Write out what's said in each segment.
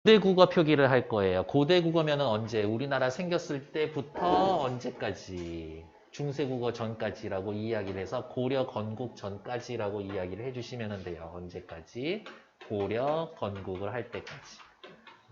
고대 국어 표기를 할 거예요. 고대 국어면은 언제? 우리나라 생겼을 때부터 언제까지? 중세 국어 전까지라고 이야기를 해서 고려 건국 전까지라고 이야기를 해주시면 돼요. 언제까지? 고려 건국을 할 때까지.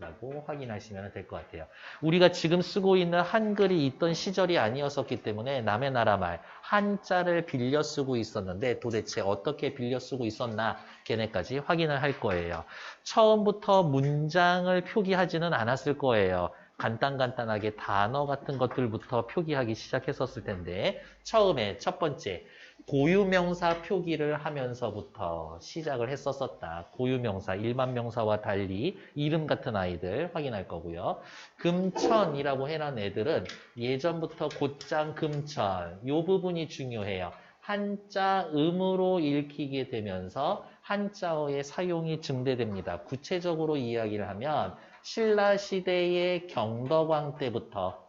라고 확인하시면 될 것 같아요. 우리가 지금 쓰고 있는 한글이 있던 시절이 아니었었기 때문에 남의 나라 말, 한자를 빌려 쓰고 있었는데 도대체 어떻게 빌려 쓰고 있었나 걔네까지 확인을 할 거예요. 처음부터 문장을 표기하지는 않았을 거예요. 간단하게 단어 같은 것들부터 표기하기 시작했었을 텐데 처음에 첫 번째 고유명사 표기를 하면서부터 시작을 했었다. 고유명사, 일반명사와 달리 이름 같은 아이들 확인할 거고요. 금천이라고 해놓은 애들은 예전부터 곧장 금천, 이 부분이 중요해요. 한자 음으로 읽히게 되면서 한자어의 사용이 증대됩니다. 구체적으로 이야기를 하면 신라시대의 경덕왕 때부터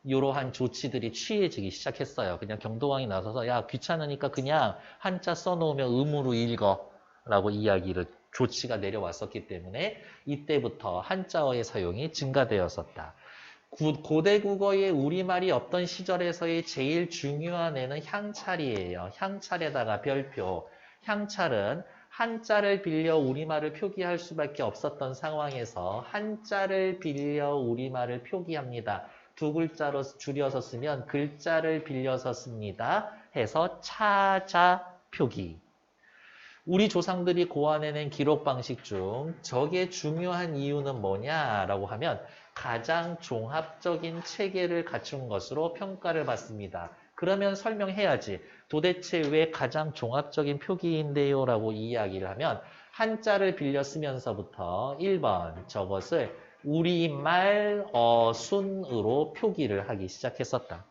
이러한 조치들이 취해지기 시작했어요. 그냥 경도왕이 나서서 야 귀찮으니까 그냥 한자 써놓으면 음으로 읽어 라고 이야기를 조치가 내려왔었기 때문에 이때부터 한자어의 사용이 증가되었었다. 고대 국어에 우리말이 없던 시절에서의 제일 중요한 애는 향찰이에요. 향찰에다가 별표. 향찰은 한자를 빌려 우리말을 표기할 수밖에 없었던 상황에서 한자를 빌려 우리말을 표기합니다. 두 글자로 줄여서 쓰면 글자를 빌려서 씁니다. 해서 차자 표기. 우리 조상들이 고안해낸 기록 방식 중 저게 중요한 이유는 뭐냐라고 하면 가장 종합적인 체계를 갖춘 것으로 평가를 받습니다. 그러면 설명해야지. 도대체 왜 가장 종합적인 표기인데요? 라고 이야기를 하면 한자를 빌려 쓰면서부터 1번 저것을 우리말 어순으로 표기를 하기 시작했었다.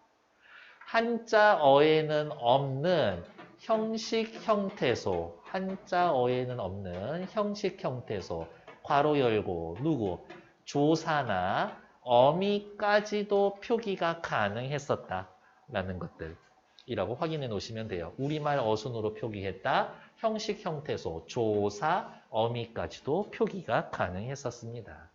한자어에는 없는 형식 형태소, 한자어에는 없는 형식 형태소, 괄호 열고 누구? 조사나 어미까지도 표기가 가능했었다라는 것들이라고 확인해 놓으시면 돼요. 우리말 어순으로 표기했다. 형식 형태소, 조사, 어미까지도 표기가 가능했었습니다.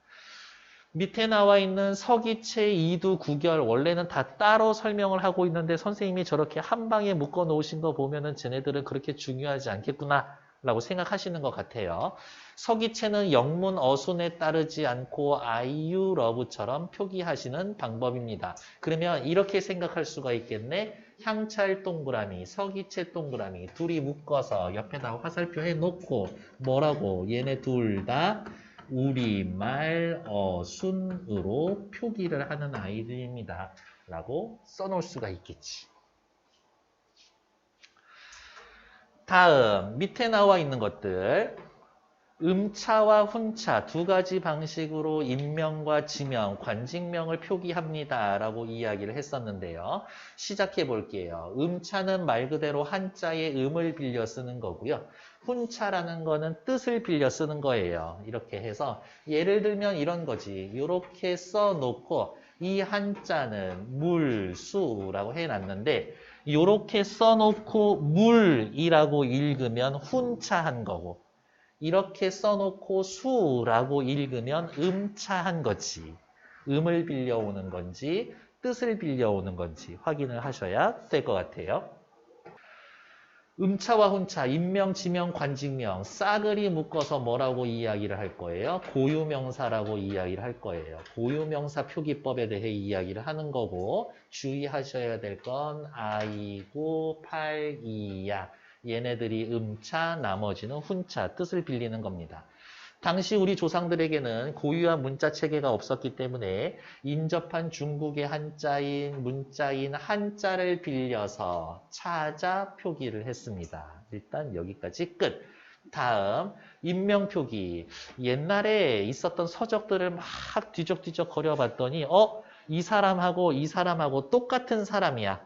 밑에 나와 있는 서기체, 이두, 구결 원래는 다 따로 설명을 하고 있는데 선생님이 저렇게 한 방에 묶어 놓으신 거 보면은 쟤네들은 그렇게 중요하지 않겠구나 라고 생각하시는 것 같아요. 서기체는 영문 어순에 따르지 않고 아이유, 러브처럼 표기하시는 방법입니다. 그러면 이렇게 생각할 수가 있겠네. 향찰 동그라미, 서기체 동그라미 둘이 묶어서 옆에다 화살표 해놓고 뭐라고 얘네 둘 다 우리말 어순으로 표기를 하는 아이들입니다. 라고 써놓을 수가 있겠지. 다음 밑에 나와 있는 것들 음차와 훈차 두 가지 방식으로 인명과 지명, 관직명을 표기합니다. 라고 이야기를 했었는데요. 시작해 볼게요. 음차는 말 그대로 한자의 음을 빌려 쓰는 거고요. 훈차라는 거는 뜻을 빌려 쓰는 거예요. 이렇게 해서 예를 들면 이런 거지. 이렇게 써놓고 이 한자는 물, 수라고 해놨는데 이렇게 써놓고 물이라고 읽으면 훈차한 거고 이렇게 써놓고 수라고 읽으면 음차한 거지. 음을 빌려오는 건지 뜻을 빌려오는 건지 확인을 하셔야 될 것 같아요. 음차와 훈차, 인명, 지명, 관직명, 싸그리 묶어서 뭐라고 이야기를 할 거예요? 고유명사라고 이야기를 할 거예요. 고유명사 표기법에 대해 이야기를 하는 거고 주의하셔야 될 건 아이고, 팔이야. 얘네들이 음차, 나머지는 훈차, 뜻을 빌리는 겁니다. 당시 우리 조상들에게는 고유한 문자 체계가 없었기 때문에 인접한 중국의 한자인 문자인 한자를 빌려서 차자 표기를 했습니다. 일단 여기까지 끝. 다음 인명 표기. 옛날에 있었던 서적들을 막 뒤적뒤적 거려봤더니 이 사람하고 이 사람하고 똑같은 사람이야.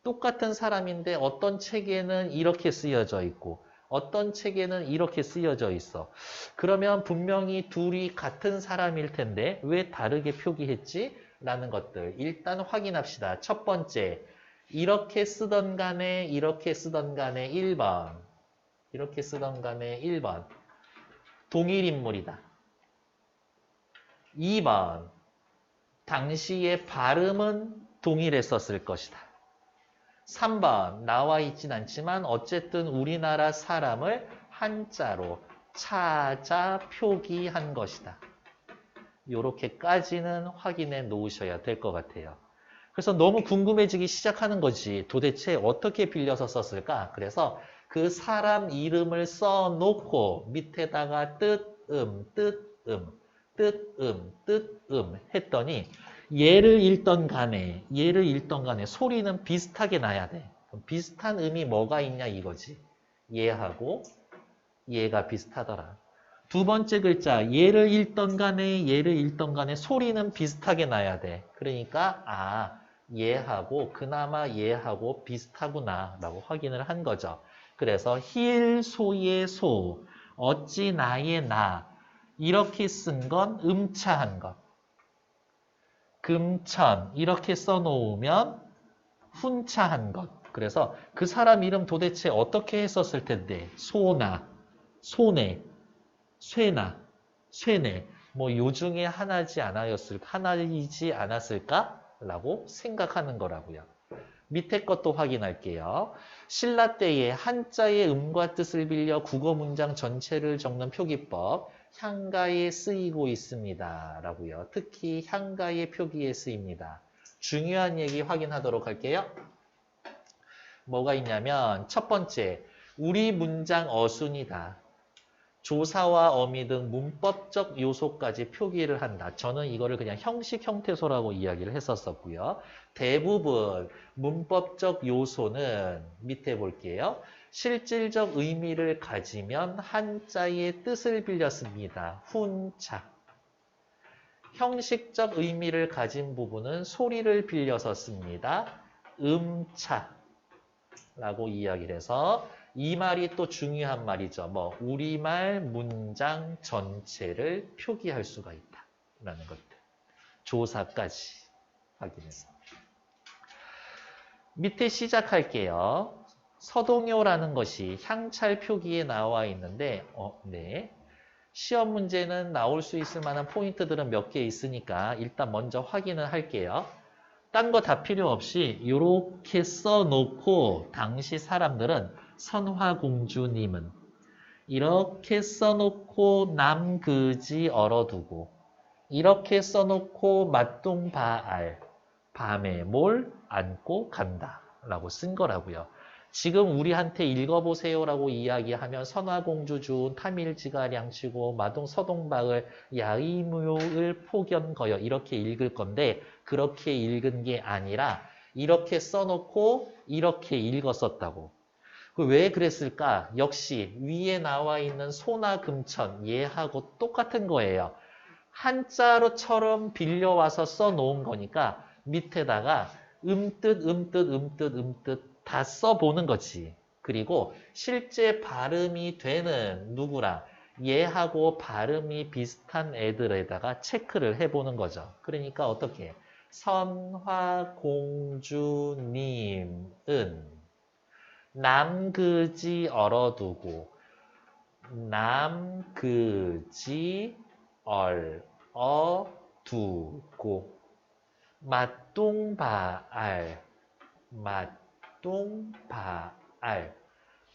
똑같은 사람인데 어떤 책에는 이렇게 쓰여져 있고 어떤 책에는 이렇게 쓰여져 있어. 그러면 분명히 둘이 같은 사람일 텐데 왜 다르게 표기했지? 라는 것들 일단 확인합시다. 첫 번째, 이렇게 쓰던 간에 이렇게 쓰던 간에 1번 이렇게 쓰던 간에 1번 동일 인물이다. 2번, 당시의 발음은 동일했었을 것이다. 3번, 나와 있진 않지만 어쨌든 우리나라 사람을 한자로 찾아 표기한 것이다. 요렇게까지는 확인해 놓으셔야 될 것 같아요. 그래서 너무 궁금해지기 시작하는 거지. 도대체 어떻게 빌려서 썼을까? 그래서 그 사람 이름을 써놓고 밑에다가 뜻음 했더니 얘를 읽던 간에 소리는 비슷하게 나야 돼. 그럼 비슷한 음이 뭐가 있냐 이거지. 얘하고 얘가 비슷하더라. 두 번째 글자 얘를 읽던 간에 소리는 비슷하게 나야 돼. 그러니까 얘하고 그나마 얘하고 비슷하구나 라고 확인을 한 거죠. 그래서 힐 소의 소 어찌 나의 나 이렇게 쓴 건 음차한 것. 금천 이렇게 써놓으면 훈차한 것. 그래서 그 사람 이름 도대체 어떻게 했었을 텐데 소나, 소내, 쇠나, 쇠내 뭐 요 중에 하나이지 않았을까? 라고 생각하는 거라고요. 밑에 것도 확인할게요. 신라 때에 한자의 음과 뜻을 빌려 국어 문장 전체를 적는 표기법 향가에 쓰이고 있습니다. 라고요. 특히 향가의 표기에 쓰입니다. 중요한 얘기 확인하도록 할게요. 뭐가 있냐면 첫 번째, 우리 문장 어순이다. 조사와 어미 등 문법적 요소까지 표기를 한다. 저는 이거를 그냥 형식 형태소라고 이야기를 했었고요. 대부분 문법적 요소는 밑에 볼게요. 실질적 의미를 가지면 한자의 뜻을 빌렸습니다. 훈차. 형식적 의미를 가진 부분은 소리를 빌려서 씁니다. 음차. 라고 이야기를 해서 이 말이 또 중요한 말이죠. 우리말 문장 전체를 표기할 수가 있다. 라는 것들. 조사까지 확인해서. 밑에 시작할게요. 서동요라는 것이 향찰 표기에 나와 있는데, 네. 시험 문제는 나올 수 있을 만한 포인트들은 몇 개 있으니까 일단 먼저 확인을 할게요. 딴 거 다 필요 없이 이렇게 써놓고 당시 사람들은 선화공주님은 이렇게 써놓고 남그지 얼어두고 이렇게 써놓고 맞동바알 밤에 뭘 안고 간다 라고 쓴 거라고요. 지금 우리한테 읽어보세요라고 이야기하면 선화공주 준 탐일지가량치고 마동 서동박을 야의무요을 폭연거여 이렇게 읽을 건데 그렇게 읽은 게 아니라 이렇게 써놓고 이렇게 읽었었다고. 왜 그랬을까? 역시 위에 나와 있는 소나 금천 얘하고 똑같은 거예요. 한자로처럼 빌려와서 써놓은 거니까 밑에다가 음뜻 다 써보는 거지. 그리고 실제 발음이 되는 누구랑 얘하고 발음이 비슷한 애들에다가 체크를 해보는 거죠. 그러니까 어떻게? 선화공주님은 남그지 얼어두고 남그지 얼어두고 맞동바알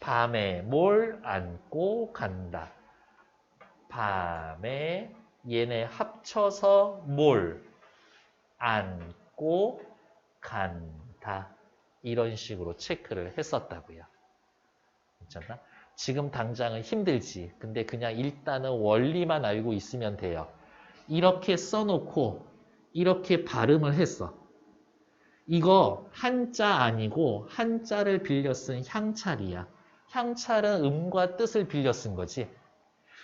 밤에 뭘 안고 간다. 밤에 얘네 합쳐서 뭘 안고 간다. 이런 식으로 체크를 했었다고요. 괜찮나? 지금 당장은 힘들지. 근데 그냥 일단은 원리만 알고 있으면 돼요. 이렇게 써놓고 이렇게 발음을 했어. 이거 한자 아니고 한자를 빌려 쓴 향찰이야. 향찰은 음과 뜻을 빌려 쓴 거지.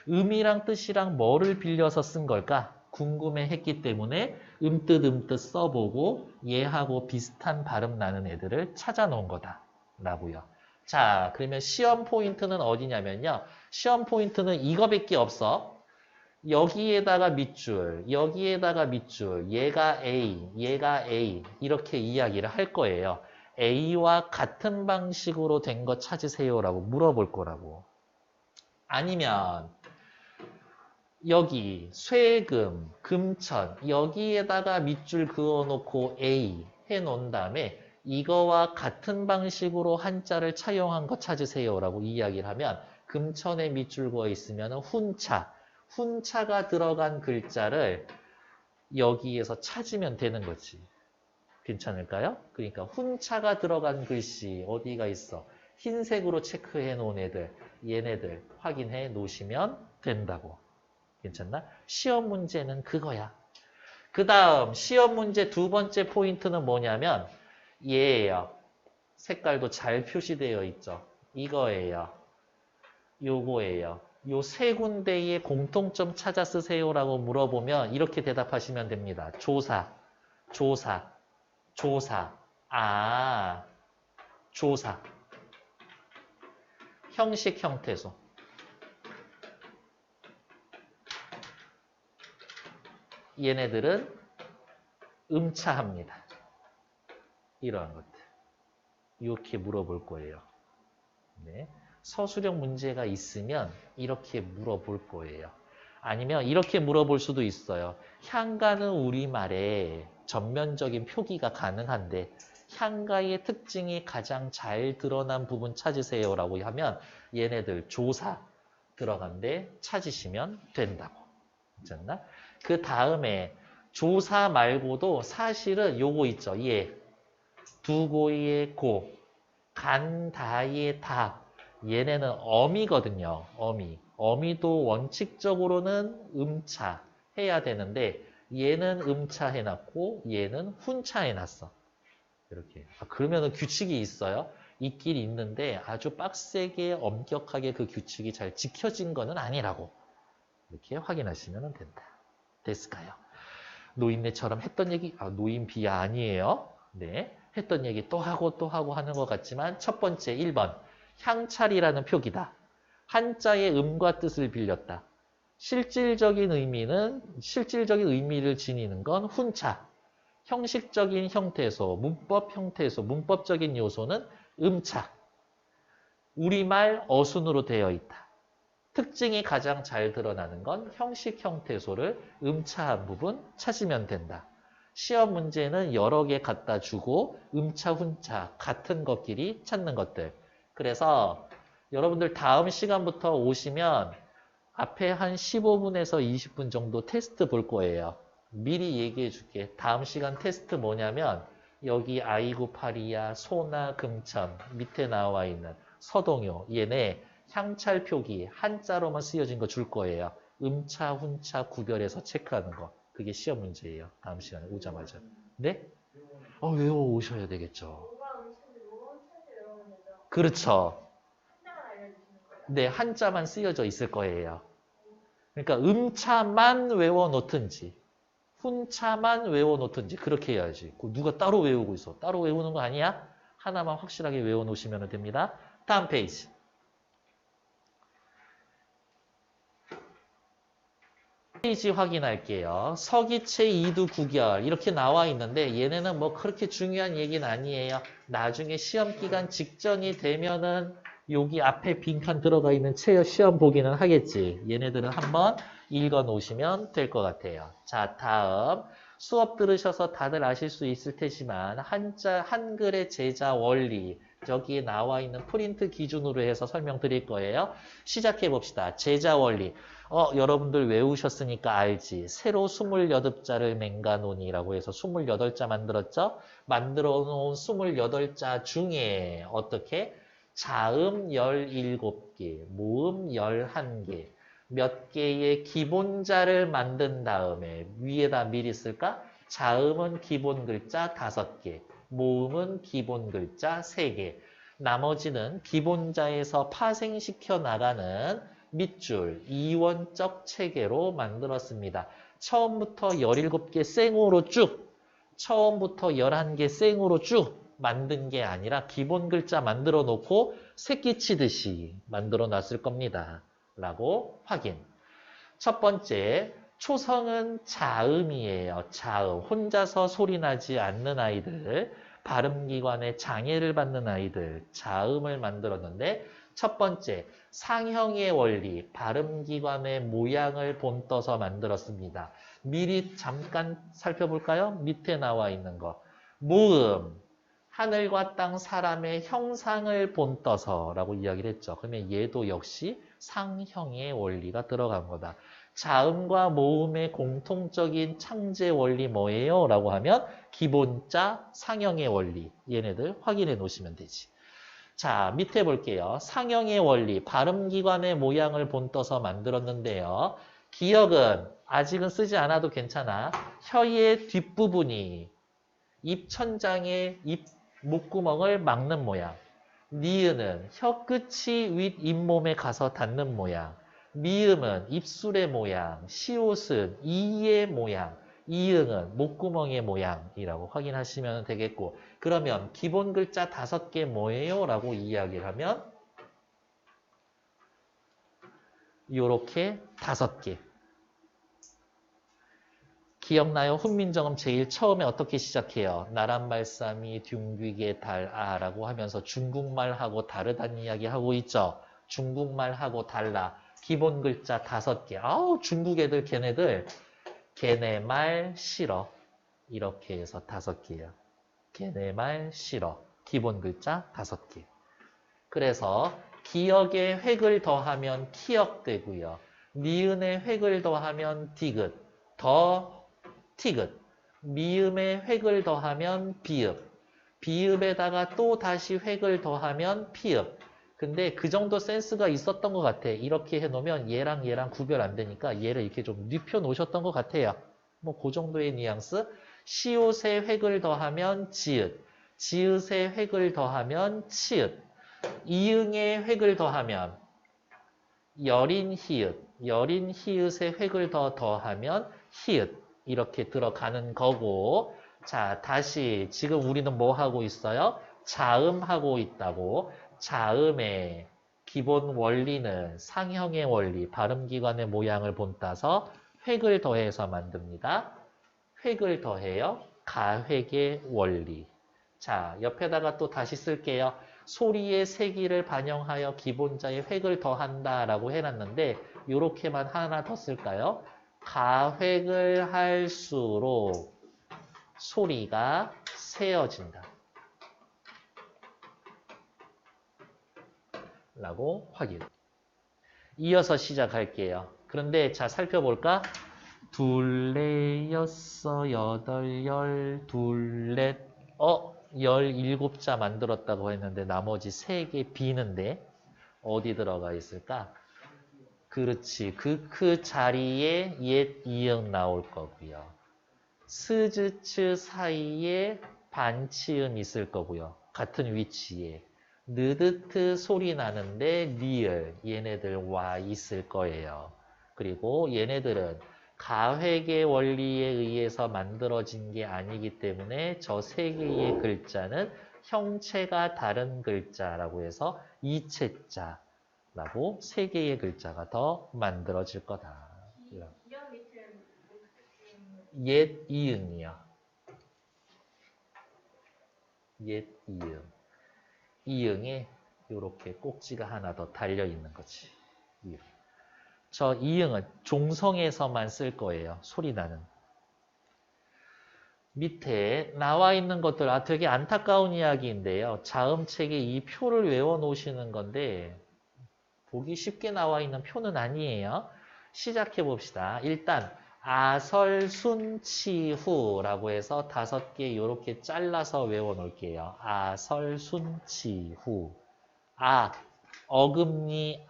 음이랑 뜻이랑 뭐를 빌려서 쓴 걸까? 궁금해했기 때문에 음뜻 써보고 얘하고 비슷한 발음 나는 애들을 찾아놓은 거다라고요. 자, 그러면 시험 포인트는 어디냐면요. 시험 포인트는 이거밖에 없어. 여기에다가 밑줄, 여기에다가 밑줄, 얘가 A 이렇게 이야기를 할 거예요. A와 같은 방식으로 된 거 찾으세요라고 물어볼 거라고. 아니면 여기 쇠금, 금천 여기에다가 밑줄 그어놓고 A 해놓은 다음에 이거와 같은 방식으로 한자를 차용한 거 찾으세요라고 이야기를 하면 금천에 밑줄 그어 있으면 훈차가 들어간 글자를 여기에서 찾으면 되는 거지. 괜찮을까요? 그러니까 훈차가 들어간 글씨 어디가 있어? 흰색으로 체크해 놓은 애들, 얘네들 확인해 놓으시면 된다고. 괜찮나? 시험 문제는 그거야. 그 다음 시험 문제 두 번째 포인트는 뭐냐면 얘예요. 색깔도 잘 표시되어 있죠. 이거예요. 요거예요. 요 세 군데의 공통점 찾아 쓰세요라고 물어보면 이렇게 대답하시면 됩니다. 조사. 형식, 형태소. 얘네들은 음차합니다. 이러한 것들. 이렇게 물어볼 거예요. 네. 서술형 문제가 있으면 이렇게 물어볼 거예요. 아니면 이렇게 물어볼 수도 있어요. 향가는 우리말에 전면적인 표기가 가능한데 향가의 특징이 가장 잘 드러난 부분 찾으세요라고 하면 얘네들 조사 들어간데 찾으시면 된다고. 괜찮나? 그 다음에 조사 말고도 사실은 요거 있죠. 얘 두고의 고, 간다의 다. 얘네는 어미거든요. 어미도 원칙적으로는 음차 해야 되는데 얘는 음차 해놨고 얘는 훈차 해놨어. 이렇게. 그러면은 규칙이 있어요. 있긴 있는데 아주 빡세게 엄격하게 그 규칙이 잘 지켜진 거는 아니라고. 이렇게 확인하시면 된다. 됐을까요? 노인네처럼 했던 얘기, 노인 비하 아니에요. 네. 했던 얘기 또 하고 하는 것 같지만 첫 번째 1번. 향찰이라는 표기다. 한자의 음과 뜻을 빌렸다. 실질적인 의미를 지니는 건 훈차. 형식적인 형태소, 문법적인 요소는 음차. 우리말 어순으로 되어 있다. 특징이 가장 잘 드러나는 건 형식, 형태소를 음차한 부분 찾으면 된다. 시험 문제는 여러 개 갖다 주고 음차, 훈차 같은 것끼리 찾는 것들. 그래서 여러분들 다음 시간부터 오시면 앞에 한 15분에서 20분 정도 테스트 볼 거예요. 미리 얘기해 줄게. 다음 시간 테스트 뭐냐면 여기 아이구파리야, 소나, 금천 밑에 나와 있는 서동요 얘네 향찰 표기 한자로만 쓰여진 거 줄 거예요. 음차, 훈차 구별해서 체크하는 거. 그게 시험 문제예요. 다음 시간에 오자마자. 네? 외워 오셔야 되겠죠. 그렇죠. 네, 한자만 쓰여져 있을 거예요. 그러니까 음차만 외워놓든지 훈차만 외워놓든지 그렇게 해야지. 누가 따로 외우고 있어. 따로 외우는 거 아니야? 하나만 확실하게 외워놓으시면 됩니다. 다음 페이지. 페이지 확인할게요. 서기체 이두 구결 이렇게 나와 있는데 얘네는 뭐 그렇게 중요한 얘기는 아니에요. 나중에 시험 기간 직전이 되면은 여기 앞에 빈칸 들어가 있는 시험 보기는 하겠지. 얘네들은 한번 읽어 놓으시면 될 것 같아요. 자, 다음 수업 들으셔서 다들 아실 수 있을 테지만 한글의 제자 원리 여기에 나와 있는 프린트 기준으로 해서 설명드릴 거예요. 시작해 봅시다. 제자 원리. 여러분들 외우셨으니까 알지. 세로 28자를 맹가노니라고 해서 28자 만들었죠? 만들어 놓은 28자 중에 어떻게? 자음 17개, 모음 11개, 몇 개의 기본자를 만든 다음에 위에다 미리 쓸까? 자음은 기본 글자 5개, 모음은 기본 글자 3개, 나머지는 기본자에서 파생시켜 나가는 밑줄, 이원적 체계로 만들었습니다. 처음부터 17개 생으로 쭉, 처음부터 11개 생으로 쭉 만든 게 아니라 기본 글자 만들어 놓고 새끼 치듯이 만들어 놨을 겁니다. 라고 확인. 첫 번째, 초성은 자음이에요. 자음. 혼자서 소리 나지 않는 아이들, 발음기관에 장애를 받는 아이들, 자음을 만들었는데 첫 번째, 상형의 원리, 발음기관의 모양을 본떠서 만들었습니다. 미리 잠깐 살펴볼까요? 밑에 나와 있는 거. 모음, 하늘과 땅, 사람의 형상을 본떠서라고 이야기를 했죠. 그러면 얘도 역시 상형의 원리가 들어간 거다. 자음과 모음의 공통적인 창제 원리 뭐예요? 라고 하면 기본자, 상형의 원리. 얘네들 확인해 놓으시면 되지. 자, 밑에 볼게요. 상형의 원리, 발음기관의 모양을 본떠서 만들었는데요. 기억은 아직은 쓰지 않아도 괜찮아. 혀의 뒷부분이 입천장의 입 목구멍을 막는 모양. 니은은 혀 끝이 윗 잇몸에 가서 닿는 모양. 미음은 입술의 모양. 시옷은 이의 모양. 이응은 목구멍의 모양이라고 확인하시면 되겠고, 그러면 기본 글자 5개 뭐예요? 라고 이야기를 하면 요렇게 5개. 기억나요? 훈민정음 제일 처음에 어떻게 시작해요? 나란말싸미 둥귀게 달아라고 하면서 중국말하고 다르다는 이야기 하고 있죠. 중국말하고 달라. 기본 글자 5개. 아우, 중국 애들 걔네 말 싫어. 이렇게 해서 5개야. 걔네 말 싫어. 기본 글자 5개. 그래서 기역에 획을 더하면 키역되고요. 니은에 획을 더하면 디귿. 티귿. 미음에 획을 더하면 비읍. 비읍에다가 또 다시 획을 더하면 피읍. 근데 그 정도 센스가 있었던 것 같아. 이렇게 해놓으면 얘랑 구별 안 되니까 얘를 이렇게 좀 눕혀 놓으셨던 것 같아요. 뭐 그 정도의 뉘앙스. 시옷에 획을 더하면 지읒. 지읒에 획을 더하면 치읒. 이응에 획을 더하면 여린 히읗. 여린 히읗에 획을 더하면 히읗. 이렇게 들어가는 거고. 자, 다시 지금 우리는 뭐 하고 있어요? 자음하고 있다고. 자음의 기본 원리는 상형의 원리, 발음기관의 모양을 본따서 획을 더해서 만듭니다. 획을 더해요. 가획의 원리. 자, 옆에다가 또 다시 쓸게요. 소리의 세기를 반영하여 기본자의 획을 더한다라고 해놨는데 이렇게만 하나 더 쓸까요? 가획을 할수록 소리가 세어진다. 라고 확인. 이어서 시작할게요. 그런데 자 살펴볼까? 둘레 여섯 여덟 열 둘렛 17자 만들었다고 했는데 나머지 3개 비는데 어디 들어가 있을까? 그렇지. 그 자리에 옛 이응 나올 거고요. 스즈츠 사이에 반치음 있을 거고요. 같은 위치에. 느드트 소리 나는데 리을 얘네들 와 있을 거예요. 그리고 얘네들은 가획의 원리에 의해서 만들어진 게 아니기 때문에 저 3개의 글자는 형체가 다른 글자라고 해서 이체자라고 3개의 글자가 더 만들어질 거다. 옛 이응이요. 옛 이응. 이응에 이렇게 꼭지가 하나 더 달려있는 거지. 저 이응은 종성에서만 쓸 거예요. 소리 나는. 밑에 나와 있는 것들, 되게 안타까운 이야기인데요. 자음책에 이 표를 외워 놓으시는 건데 보기 쉽게 나와 있는 표는 아니에요. 시작해 봅시다. 일단 아설순치후라고 해서 5개 이렇게 잘라서 외워 놓을게요. 아설순치후. 어금니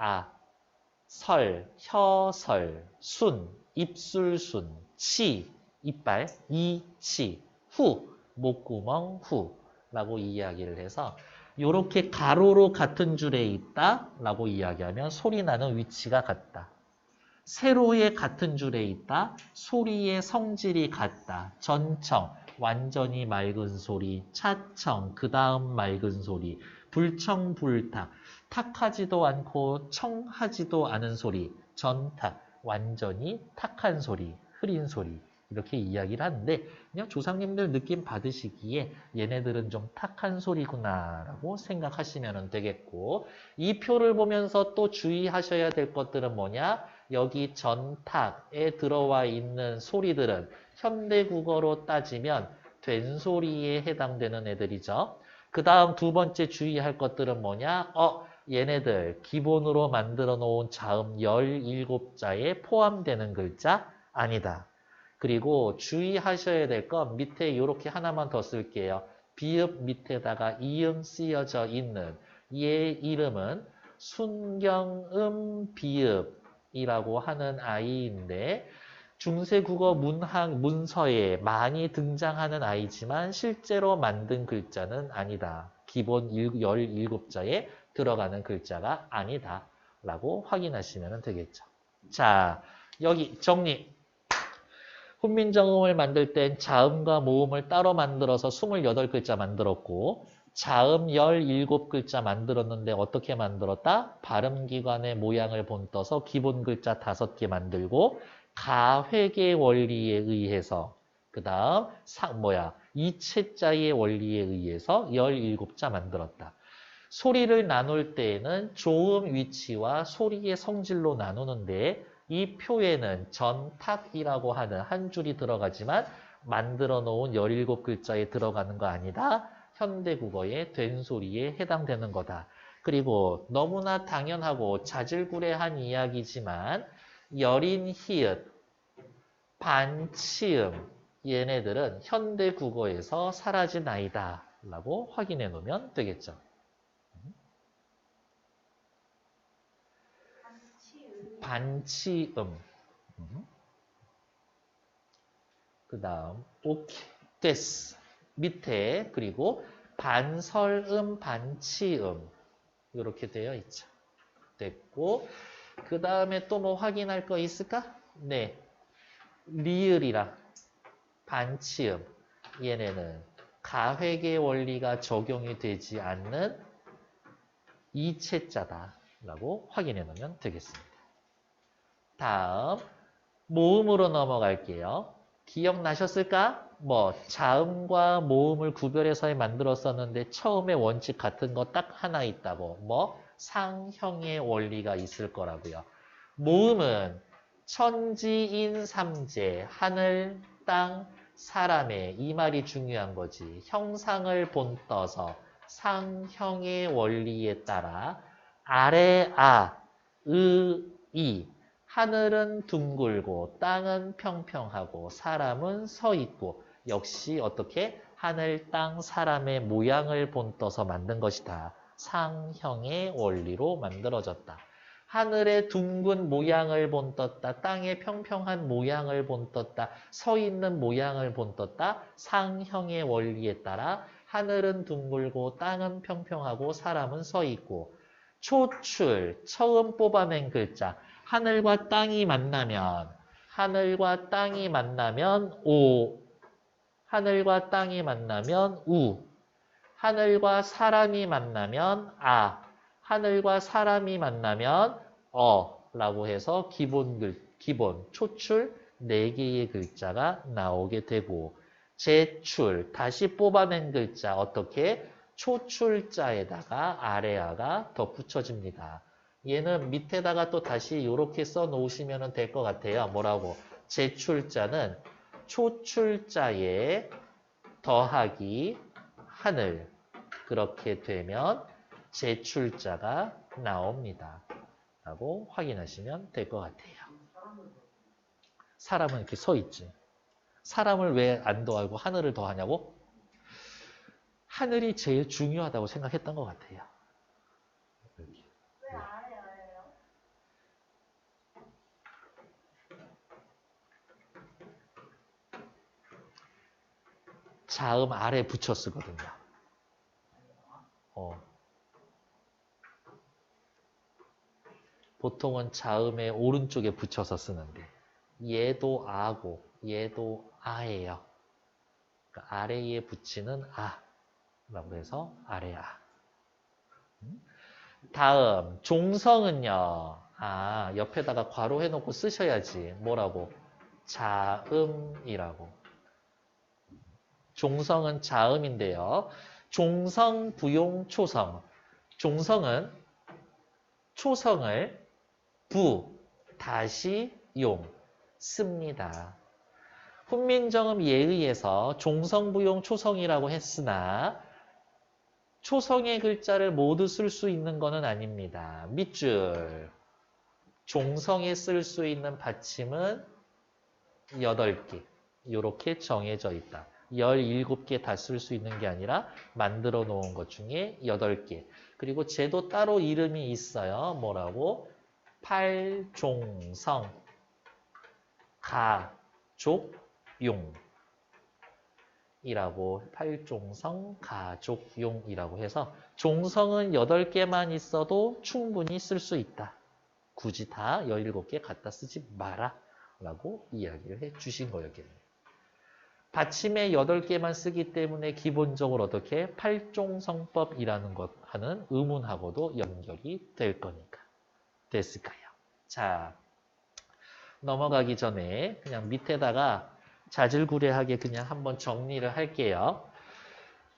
설, 혀설, 순, 입술순, 치, 이빨, 치, 후, 목구멍 후라고 이야기를 해서 이렇게 가로로 같은 줄에 있다라고 이야기하면 소리 나는 위치가 같다. 세로의 같은 줄에 있다. 소리의 성질이 같다. 전청, 완전히 맑은 소리. 차청, 그 다음 맑은 소리. 불청불탁, 탁하지도 않고 청하지도 않은 소리. 전탁, 완전히 탁한 소리, 흐린 소리. 이렇게 이야기를 하는데 그냥 조상님들 느낌 받으시기에 얘네들은 좀 탁한 소리구나라고 생각하시면 되겠고 이 표를 보면서 또 주의하셔야 될 것들은 뭐냐? 여기 전탁에 들어와 있는 소리들은 현대국어로 따지면 된소리에 해당되는 애들이죠. 그 다음 두 번째 주의할 것들은 뭐냐? 얘네들 기본으로 만들어 놓은 자음 17자에 포함되는 글자 아니다. 그리고 주의하셔야 될 건 밑에 이렇게 하나만 더 쓸게요. 비읍 밑에다가 이음 쓰여져 있는 얘 이름은 순경음 비읍이라고 하는 아이인데 중세국어 문서에 많이 등장하는 아이지만 실제로 만든 글자는 아니다. 기본 17자에 들어가는 글자가 아니다. 라고 확인하시면 되겠죠. 자, 여기 정리. 훈민정음을 만들 땐 자음과 모음을 따로 만들어서 28글자 만들었고 자음 17글자 만들었는데 어떻게 만들었다? 발음기관의 모양을 본떠서 기본 글자 5개 만들고 가회계 원리에 의해서 그 다음 이체자의 원리에 의해서 17자 만들었다. 소리를 나눌 때에는 조음 위치와 소리의 성질로 나누는데 이 표에는 전탁이라고 하는 한 줄이 들어가지만 만들어 놓은 17글자에 들어가는 거 아니다. 현대국어의 된소리에 해당되는 거다. 그리고 너무나 당연하고 자질구레한 이야기지만 여린 히읗, 반치음 얘네들은 현대국어에서 사라진 아이다 라고 확인해 놓으면 되겠죠. 반치음. 그 다음 오케이 됐어. 밑에 그리고 반설음 반치음 이렇게 되어 있죠. 됐고 그 다음에 또 뭐 확인할 거 있을까? 네, 리을이라 반치음 얘네는 가회계 원리가 적용이 되지 않는 이체자다 라고 확인해 놓으면 되겠습니다. 다음 모음으로 넘어갈게요. 기억나셨을까? 자음과 모음을 구별해서 만들었었는데 처음에 원칙 같은 거 딱 하나 있다고. 상형의 원리가 있을 거라고요. 모음은 천지인 삼재, 하늘, 땅, 사람의 이 말이 중요한 거지. 형상을 본떠서 상형의 원리에 따라 아래, 이 하늘은 둥글고 땅은 평평하고 사람은 서 있고 역시 어떻게 하늘, 땅, 사람의 모양을 본떠서 만든 것이다. 상형의 원리로 만들어졌다. 하늘의 둥근 모양을 본떴다. 땅의 평평한 모양을 본떴다. 서 있는 모양을 본떴다. 상형의 원리에 따라 하늘은 둥글고 땅은 평평하고 사람은 서 있고 초출, 처음 뽑아낸 글자. 하늘과 땅이 만나면 오, 하늘과 땅이 만나면 우, 하늘과 사람이 만나면 아, 하늘과 사람이 만나면 라고 해서 기본 초출 4개의 글자가 나오게 되고 제출, 다시 뽑아낸 글자 어떻게? 초출자에다가 아래아가 덧붙여집니다. 얘는 밑에다가 또 다시 이렇게 써 놓으시면 될 것 같아요. 뭐라고? 제출자는 초출자에 더하기 하늘. 그렇게 되면 제출자가 나옵니다. 라고 확인하시면 될 것 같아요. 사람은 이렇게 서 있지. 사람을 왜 안 더하고 하늘을 더하냐고? 하늘이 제일 중요하다고 생각했던 것 같아요. 왜 아래예요? 자음 아래 붙여 쓰거든요. 보통은 자음의 오른쪽에 붙여서 쓰는데 얘도 아고 얘도 아예요. 그러니까 아래에 붙이는 아라고 해서 아래아. 다음 종성은요. 옆에다가 괄호 해놓고 쓰셔야지. 뭐라고? 자음이라고. 종성은 자음인데요. 종성, 부용, 초성. 종성은 초성을 부, 다시 용, 씁니다. 훈민정음 예의에서 종성부용 초성이라고 했으나 초성의 글자를 모두 쓸 수 있는 것은 아닙니다. 밑줄. 종성에 쓸 수 있는 받침은 8개. 이렇게 정해져 있다. 17개 다 쓸 수 있는 게 아니라 만들어 놓은 것 중에 8개. 그리고 쟤도 따로 이름이 있어요. 뭐라고? 팔종성, 가족용 이라고 팔종성, 가족용이라고 해서 종성은 8개만 있어도 충분히 쓸 수 있다. 굳이 다 17개 갖다 쓰지 마라 라고 이야기를 해 주신 거였겠네요. 받침에 8개만 쓰기 때문에 기본적으로 어떻게 팔종성법이라는 것 하는 의문하고도 연결이 될 거니까. 됐을까요? 자, 넘어가기 전에 그냥 밑에다가 자질구레하게 그냥 한번 정리를 할게요.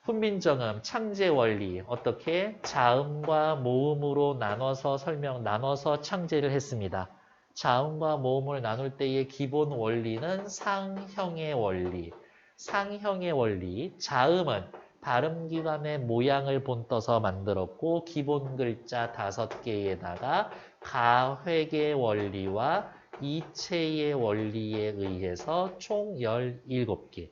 훈민정음, 창제 원리 어떻게 자음과 모음으로 나눠서 창제를 했습니다. 자음과 모음을 나눌 때의 기본 원리는 상형의 원리. 상형의 원리, 자음은 발음기관의 모양을 본떠서 만들었고 기본 글자 5개에다가 가획의 원리와 이체의 원리에 의해서 총 17개.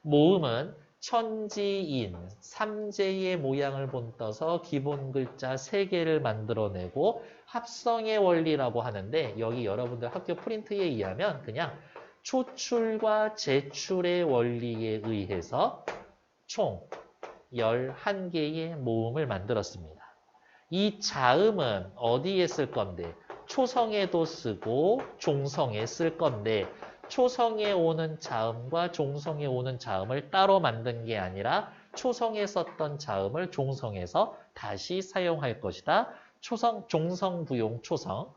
모음은 천지인, 삼재의 모양을 본떠서 기본 글자 3개를 만들어내고 합성의 원리라고 하는데 여기 여러분들 학교 프린트에 의하면 그냥 초출과 제출의 원리에 의해서 총 11개의 모음을 만들었습니다. 이 자음은 어디에 쓸 건데? 초성에도 쓰고 종성에 쓸 건데 초성에 오는 자음과 종성에 오는 자음을 따로 만든 게 아니라 초성에 썼던 자음을 종성에서 다시 사용할 것이다. 종성, 부용, 초성.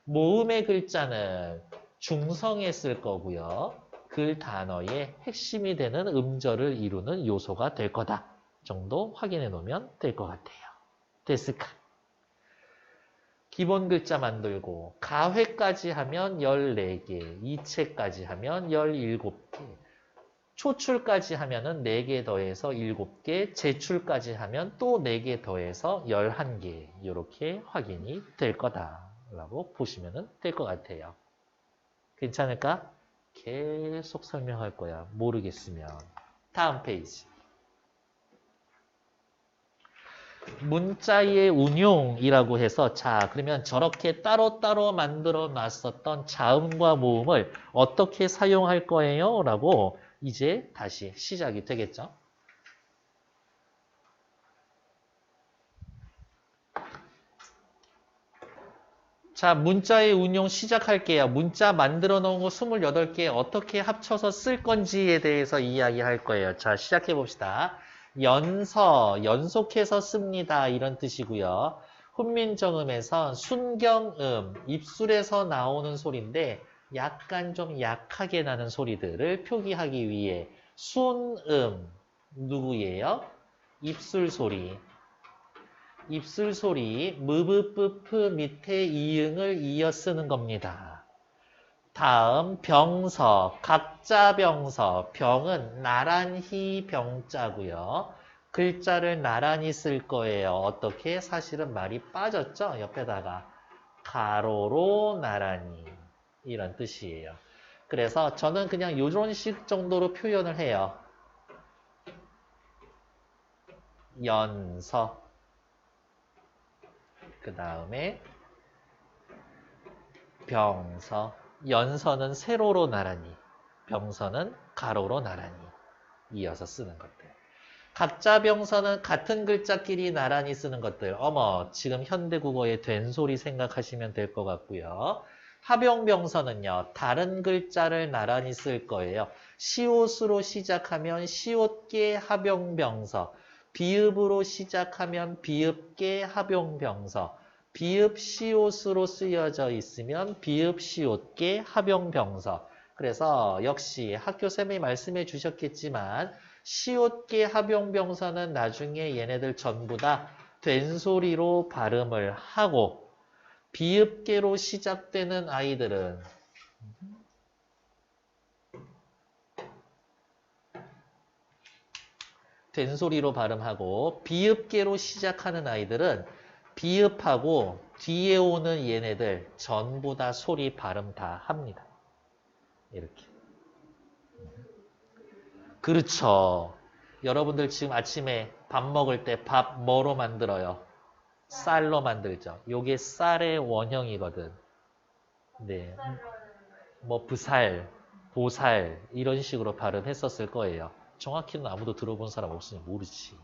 모음의 글자는 중성에 쓸 거고요. 그 단어의 핵심이 되는 음절을 이루는 요소가 될 거다. 정도 확인해 놓으면 될 것 같아요. 됐을까? 기본 글자 만들고 가회까지 하면 14개, 이체까지 하면 17개, 초출까지 하면 4개 더해서 7개, 제출까지 하면 또 4개 더해서 11개 이렇게 확인이 될 거다라고 보시면 될 것 같아요. 괜찮을까? 계속 설명할 거야. 모르겠으면. 다음 페이지. 문자의 운용이라고 해서 자 그러면 저렇게 따로따로 만들어 놨었던 자음과 모음을 어떻게 사용할 거예요? 라고 이제 다시 시작이 되겠죠. 자, 문자의 운용 시작할게요. 문자 만들어 놓은 거 28개 어떻게 합쳐서 쓸 건지에 대해서 이야기할 거예요. 자, 시작해 봅시다. 연속해서 씁니다. 이런 뜻이고요. 훈민정음에서 순경음, 입술에서 나오는 소리인데 약간 좀 약하게 나는 소리들을 표기하기 위해 순음, 누구예요? 입술 소리. 입술 소리, 무브뿌프 밑에 이응을 이어 쓰는 겁니다. 다음 병서, 각자 병서, 병은 나란히 병자고요. 글자를 나란히 쓸 거예요. 어떻게? 사실은 말이 빠졌죠? 옆에다가 가로로 나란히 이런 뜻이에요. 그래서 저는 그냥 이런 식 정도로 표현을 해요. 연서 그 다음에 병서, 연서는 세로로 나란히, 병서는 가로로 나란히 이어서 쓰는 것들. 각자 병서는 같은 글자끼리 나란히 쓰는 것들. 어머, 지금 현대국어의 된소리 생각하시면 될 것 같고요. 합용병서는요, 다른 글자를 나란히 쓸 거예요. 시옷으로 시작하면 시옷계 합용병서, 비읍으로 시작하면 비읍계 합용병서, 비읍 시옷으로 쓰여져 있으면 비읍 시옷계 합용병서, 그래서 역시 학교 쌤이 말씀해 주셨겠지만 시옷계 합용병사는 나중에 얘네들 전부 다 된소리로 발음을 하고 비읍계로 시작되는 아이들은 된소리로 발음하고 비읍계로 시작하는 아이들은 비읍하고 뒤에 오는 얘네들 전부 다 소리 발음 다 합니다. 이렇게. 그렇죠. 여러분들 지금 아침에 밥 먹을 때 밥 뭐로 만들어요? 쌀로 만들죠. 요게 쌀의 원형이거든. 네. 뭐 부살, 보살 이런 식으로 발음했었을 거예요. 정확히는 아무도 들어본 사람 없으니 모르지.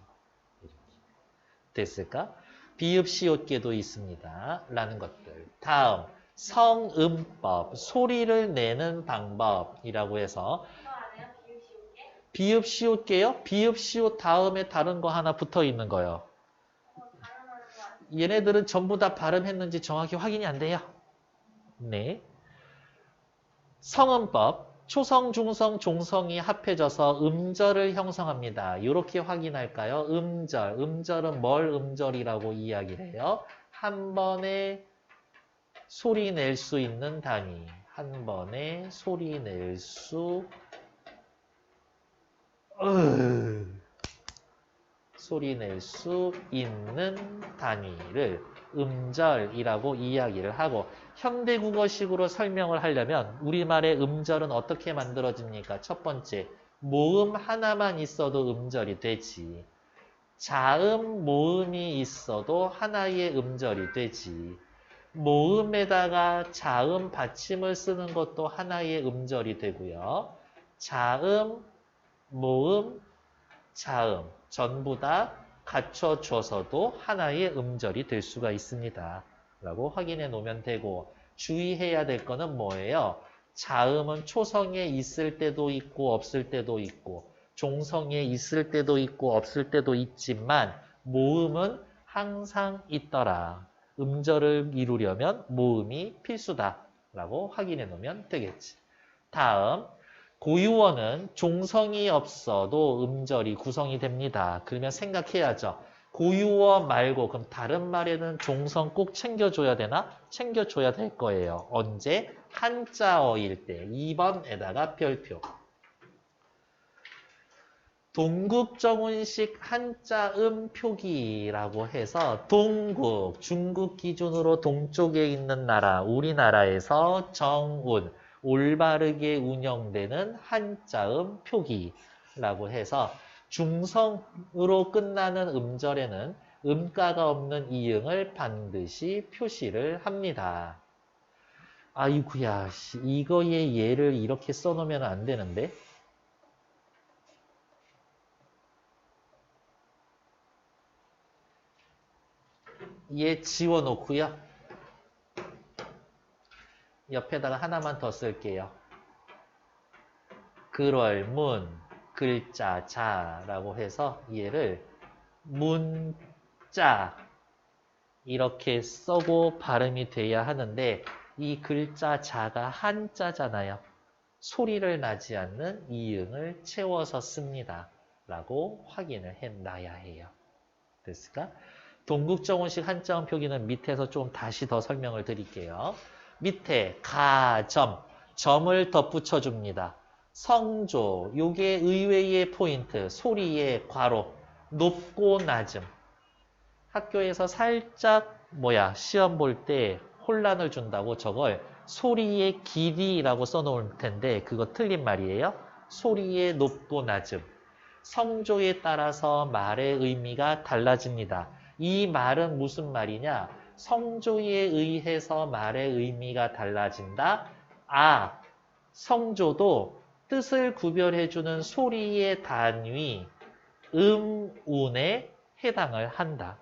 됐을까? 비읍 시옷계도 있습니다. 라는 것들. 다음 성음법, 소리를 내는 방법이라고 해서 비읍 시옷계요? 비읍 시옷 다음에 다른 거 하나 붙어 있는 거요. 얘네들은 전부 다 발음했는지 정확히 확인이 안 돼요. 네. 성음법, 초성, 중성, 종성이 합해져서 음절을 형성합니다. 이렇게 확인할까요? 음절, 음절은 뭘 음절이라고 이야기를 해요? 한 번에 소리 낼 수 있는 단위. 한 번에 소리 낼 수 소리 낼 수 있는 단위를 음절이라고 이야기를 하고 현대국어식으로 설명을 하려면 우리말의 음절은 어떻게 만들어집니까? 첫 번째, 모음 하나만 있어도 음절이 되지. 자음, 모음이 있어도 하나의 음절이 되지. 모음에다가 자음 받침을 쓰는 것도 하나의 음절이 되고요. 자음, 모음, 자음 전부 다 갖춰줘서도 하나의 음절이 될 수가 있습니다. 라고 확인해 놓으면 되고 주의해야 될 거는 뭐예요? 자음은 초성에 있을 때도 있고 없을 때도 있고 종성에 있을 때도 있고 없을 때도 있지만 모음은 항상 있더라. 음절을 이루려면 모음이 필수다. 라고 확인해 놓으면 되겠지. 다음 고유어는 종성이 없어도 음절이 구성이 됩니다. 그러면 생각해야죠. 고유어 말고 그럼 다른 말에는 종성 꼭 챙겨줘야 되나? 챙겨줘야 될 거예요. 언제? 한자어일 때. 2번에다가 별표. 동국정운식 한자음 표기라고 해서 동국, 중국 기준으로 동쪽에 있는 나라, 우리나라에서 정운, 올바르게 운영되는 한자음 표기라고 해서 중성으로 끝나는 음절에는 음가가 없는 이응을 반드시 표시를 합니다. 아이구야, 이거의 예를 이렇게 써놓으면 안 되는데? 얘 지워놓고요. 옆에다가 하나만 더 쓸게요. 글월, 문, 글자, 자라고 해서 얘를 문자 이렇게 써고 발음이 돼야 하는데 이 글자 자가 한자잖아요. 소리를 나지 않는 이응을 채워서 씁니다. 라고 확인을 해놔야 해요. 됐을까? 동국정운식 한자음 표기는 밑에서 좀 다시 더 설명을 드릴게요. 밑에 가점, 점을 덧붙여 줍니다. 성조, 요게 의외의 포인트, 소리의 괄호, 높고 낮음. 학교에서 살짝 시험 볼 때 혼란을 준다고 저걸 소리의 길이라고 써놓을 텐데 그거 틀린 말이에요. 소리의 높고 낮음. 성조에 따라서 말의 의미가 달라집니다. 이 말은 무슨 말이냐? 성조에 의해서 말의 의미가 달라진다. 성조도 뜻을 구별해주는 소리의 단위, 운에 해당을 한다.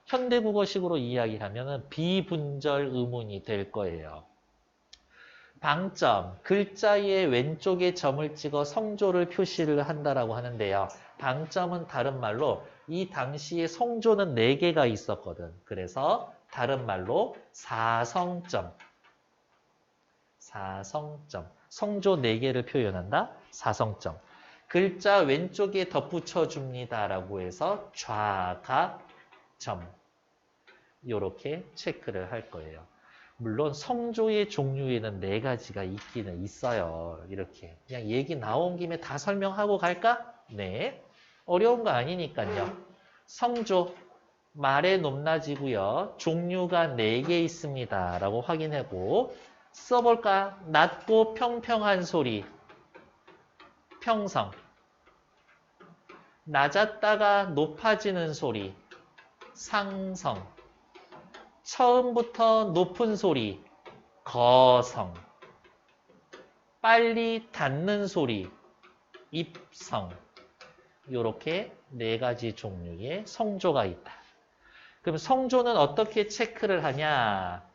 현대국어식으로 이야기하면 비분절 의문이 될 거예요. 방점, 글자의 왼쪽에 점을 찍어 성조를 표시를 한다라고 하는데요. 방점은 다른 말로 이 당시에 성조는 4개가 있었거든. 그래서 다른 말로 사성점. 사성점. 성조 4개를 표현한다. 사성점. 글자 왼쪽에 덧붙여줍니다라고 해서 좌가점. 이렇게 체크를 할 거예요. 물론 성조의 종류에는 4가지가 있기는 있어요. 이렇게. 그냥 얘기 나온 김에 다 설명하고 갈까? 네. 어려운 거 아니니까요. 성조. 말의 높낮이고요. 종류가 4개 있습니다. 라고 확인하고 써볼까? 낮고 평평한 소리. 평성. 낮았다가 높아지는 소리. 상성. 처음부터 높은 소리. 거성. 빨리 닿는 소리. 입성. 이렇게 4가지 종류의 성조가 있다. 그럼 성조는 어떻게 체크를 하냐?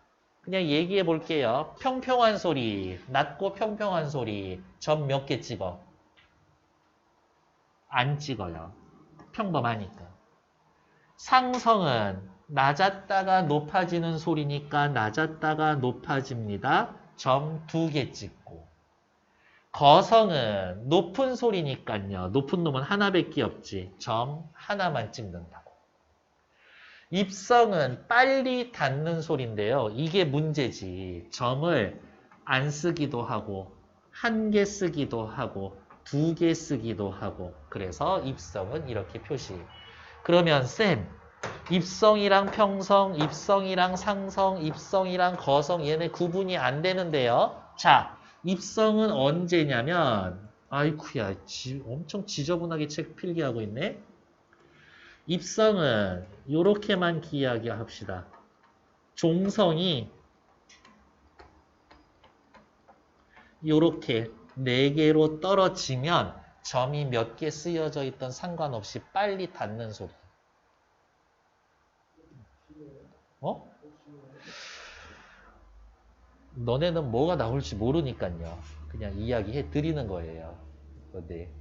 그냥 얘기해 볼게요. 평평한 소리, 낮고 평평한 소리, 점 몇 개 찍어? 안 찍어요. 평범하니까. 상성은 낮았다가 높아지는 소리니까 낮았다가 높아집니다. 점 2개 찍고. 거성은 높은 소리니까요. 높은 놈은 하나밖에 없지. 점 하나만 찍는다고. 입성은 빨리 닿는 소리인데요. 이게 문제지. 점을 안 쓰기도 하고 1개 쓰기도 하고 2개 쓰기도 하고 그래서 입성은 이렇게 표시. 그러면 쌤, 입성이랑 평성, 입성이랑 상성, 입성이랑 거성 얘네 구분이 안 되는데요. 자, 입성은 언제냐면 아이쿠야 엄청 지저분하게 책 필기하고 있네. 입성은 이렇게만 이야기합시다. 종성이 이렇게 4개로 떨어지면 점이 몇 개 쓰여져 있던 상관없이 빨리 닿는 소리. 어? 너네는 뭐가 나올지 모르니까요. 그냥 이야기해 드리는 거예요. 네.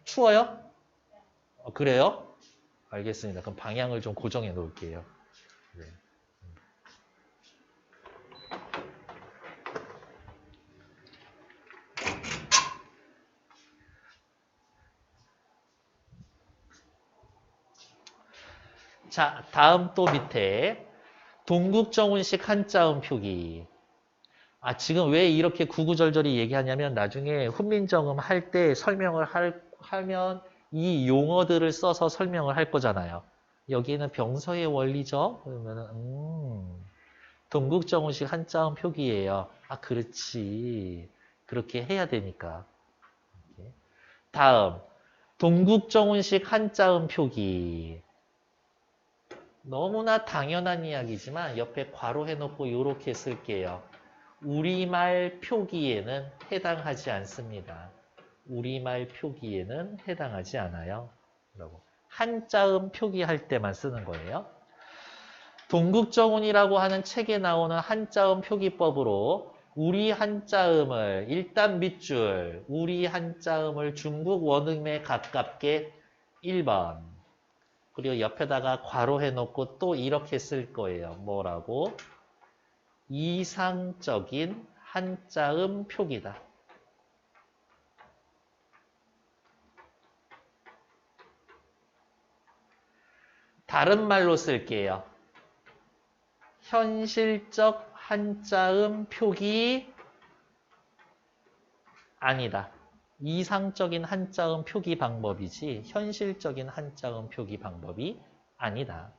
추워요? 그래요? 알겠습니다. 그럼 방향을 좀 고정해 놓을게요. 네. 자, 다음 또 밑에 동국정운식 한자음 표기. 지금 왜 이렇게 구구절절히 얘기하냐면 나중에 훈민정음 할 때 설명을 하면 이 용어들을 써서 설명을 할 거잖아요. 여기는 병서의 원리죠. 그러면은 동국정운식 한자음 표기예요. 그렇지. 그렇게 해야 되니까. 다음 동국정운식 한자음 표기. 너무나 당연한 이야기지만 옆에 괄호해놓고 이렇게 쓸게요. 우리말 표기에는 해당하지 않습니다. 우리말 표기에는 해당하지 않아요. 한자음 표기할 때만 쓰는 거예요. 동국정운이라고 하는 책에 나오는 한자음 표기법으로 우리 한자음을 일단 밑줄, 우리 한자음을 중국 원음에 가깝게 1번. 그리고 옆에다가 괄호해놓고 또 이렇게 쓸 거예요. 뭐라고? 이상적인 한자음 표기다. 다른 말로 쓸게요. 현실적 한자음 표기 아니다. 이상적인 한자음 표기 방법이지 현실적인 한자음 표기 방법이 아니다.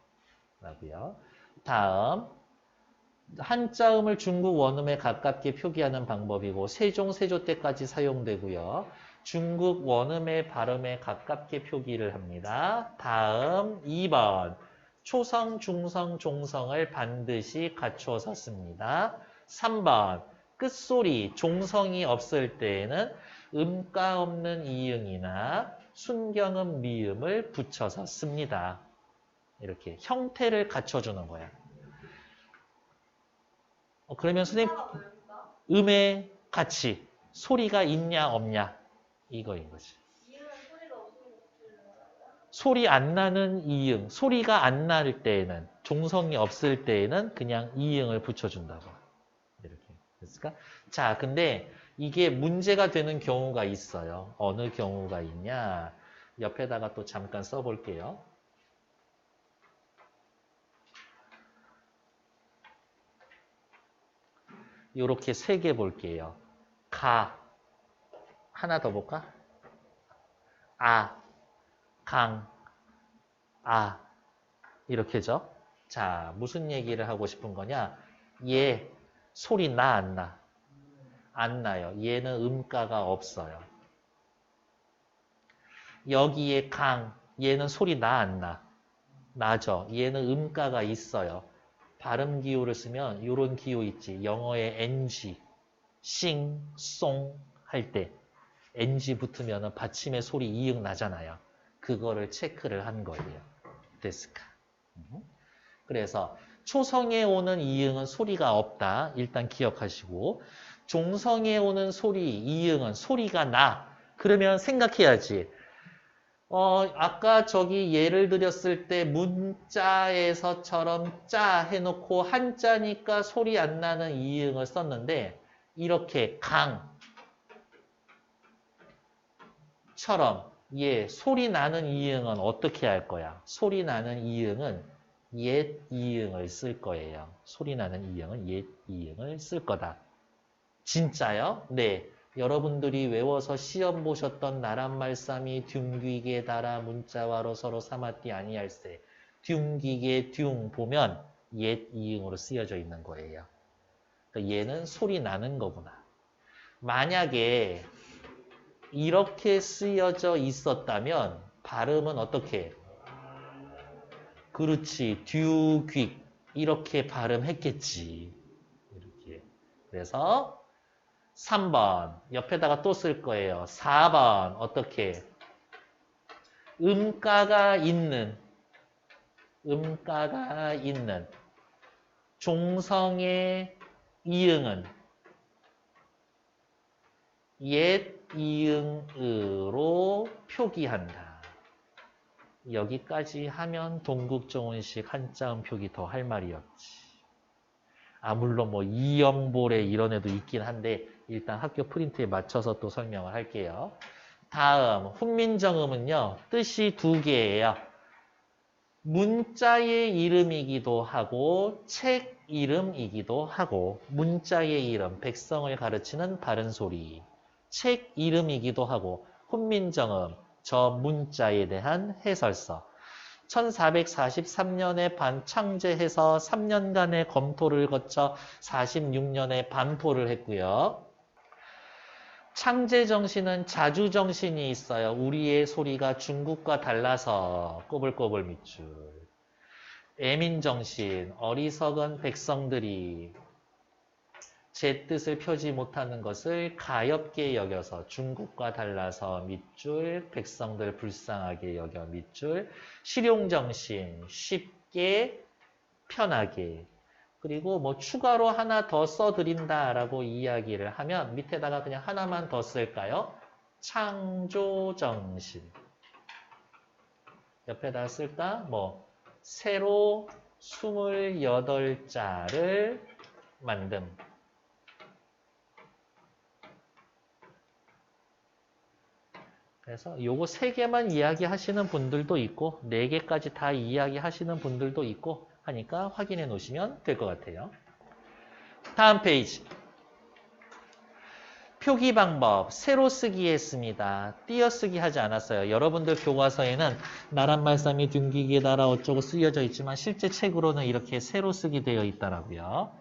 라고요. 다음 한자음을 중국 원음에 가깝게 표기하는 방법이고 세종, 세조 때까지 사용되고요. 중국 원음의 발음에 가깝게 표기를 합니다. 다음 2번 초성, 중성, 종성을 반드시 갖춰서 씁니다. 3번 끝소리, 종성이 없을 때에는 음가 없는 이응이나 순경음, 미음을 붙여서 씁니다. 이렇게 형태를 갖춰주는 거야. 그러면 선생님 음의 가치, 소리가 있냐 없냐 이거인 거지. 소리 안 나는 이응, 소리가 안 날 때에는 종성이 없을 때에는 그냥 이응을 붙여준다고. 이렇게. 됐을까? 자, 근데 이게 문제가 되는 경우가 있어요. 어느 경우가 있냐? 옆에다가 또 잠깐 써볼게요. 요렇게 3개 볼게요. 가. 하나 더 볼까? 아. 강. 아. 이렇게죠. 자, 무슨 얘기를 하고 싶은 거냐? 얘 소리 나, 안 나? 안 나요. 얘는 음가가 없어요. 여기에 강, 얘는 소리 나, 안 나? 나죠. 얘는 음가가 있어요. 발음 기호를 쓰면 이런 기호 있지. 영어의 ng, 싱, 송 할 때 ng 붙으면 받침의 소리 이응 나잖아요. 그거를 체크를 한 거예요. 데스카. 그래서 초성에 오는 이응은 소리가 없다. 일단 기억하시고 종성에 오는 소리, 이응은 소리가 나. 그러면 생각해야지. 아까 저기 예를 들었을 때 문자에서처럼 짜 해놓고 한자니까 소리 안 나는 이응을 썼는데 이렇게 강처럼 소리 나는 이응은 어떻게 할 거야? 소리 나는 이응은 옛 이응을 쓸 거예요. 소리 나는 이응은 옛 이응을 쓸 거다. 진짜요? 네. 여러분들이 외워서 시험 보셨던 나란말싸미 둥귀게 달아 문자와로 서로 삼았디 아니할세. 둥귀게 둥 보면 옛 이응으로 쓰여져 있는 거예요. 그러니까 얘는 소리 나는 거구나. 만약에 이렇게 쓰여져 있었다면 발음은 어떻게? 그렇지. 듀귀 이렇게 발음했겠지. 이렇게. 그래서 3번 옆에다가 또 쓸 거예요. 4번 어떻게? 음가가 있는 종성의 이응은 옛 이응으로 표기한다. 여기까지 하면 동국정원식 한자음 표기 더 할 말이 없지. 물론 뭐 이영볼에 이런 애도 있긴 한데 일단 학교 프린트에 맞춰서 또 설명을 할게요. 다음 훈민정음은요. 뜻이 2개예요. 문자의 이름이기도 하고 책 이름이기도 하고 문자의 이름, 백성을 가르치는 바른 소리. 책 이름이기도 하고 훈민정음, 저 문자에 대한 해설서. 1443년에 창제해서 3년간의 검토를 거쳐 46년에 반포를 했고요. 창제 정신은 자주 정신이 있어요. 우리의 소리가 중국과 달라서 꼬불꼬불 밑줄. 애민 정신, 어리석은 백성들이 제 뜻을 펴지 못하는 것을 가엾게 여겨서 중국과 달라서 밑줄, 백성들 불쌍하게 여겨 밑줄, 실용정신, 쉽게, 편하게. 그리고 뭐 추가로 하나 더 써드린다라고 이야기를 하면 밑에다가 그냥 하나만 더 쓸까요? 창조정신. 옆에다 쓸까? 새로 28자를 만듦. 그래서 요거 3개만 이야기하시는 분들도 있고 4개까지 다 이야기하시는 분들도 있고 하니까 확인해 놓으시면 될 것 같아요. 다음 페이지. 표기 방법 새로 쓰기 했습니다. 띄어쓰기 하지 않았어요. 여러분들 교과서에는 나란말싸미 둥기게 달아 어쩌고 쓰여져 있지만 실제 책으로는 이렇게 새로 쓰기 되어 있더라고요.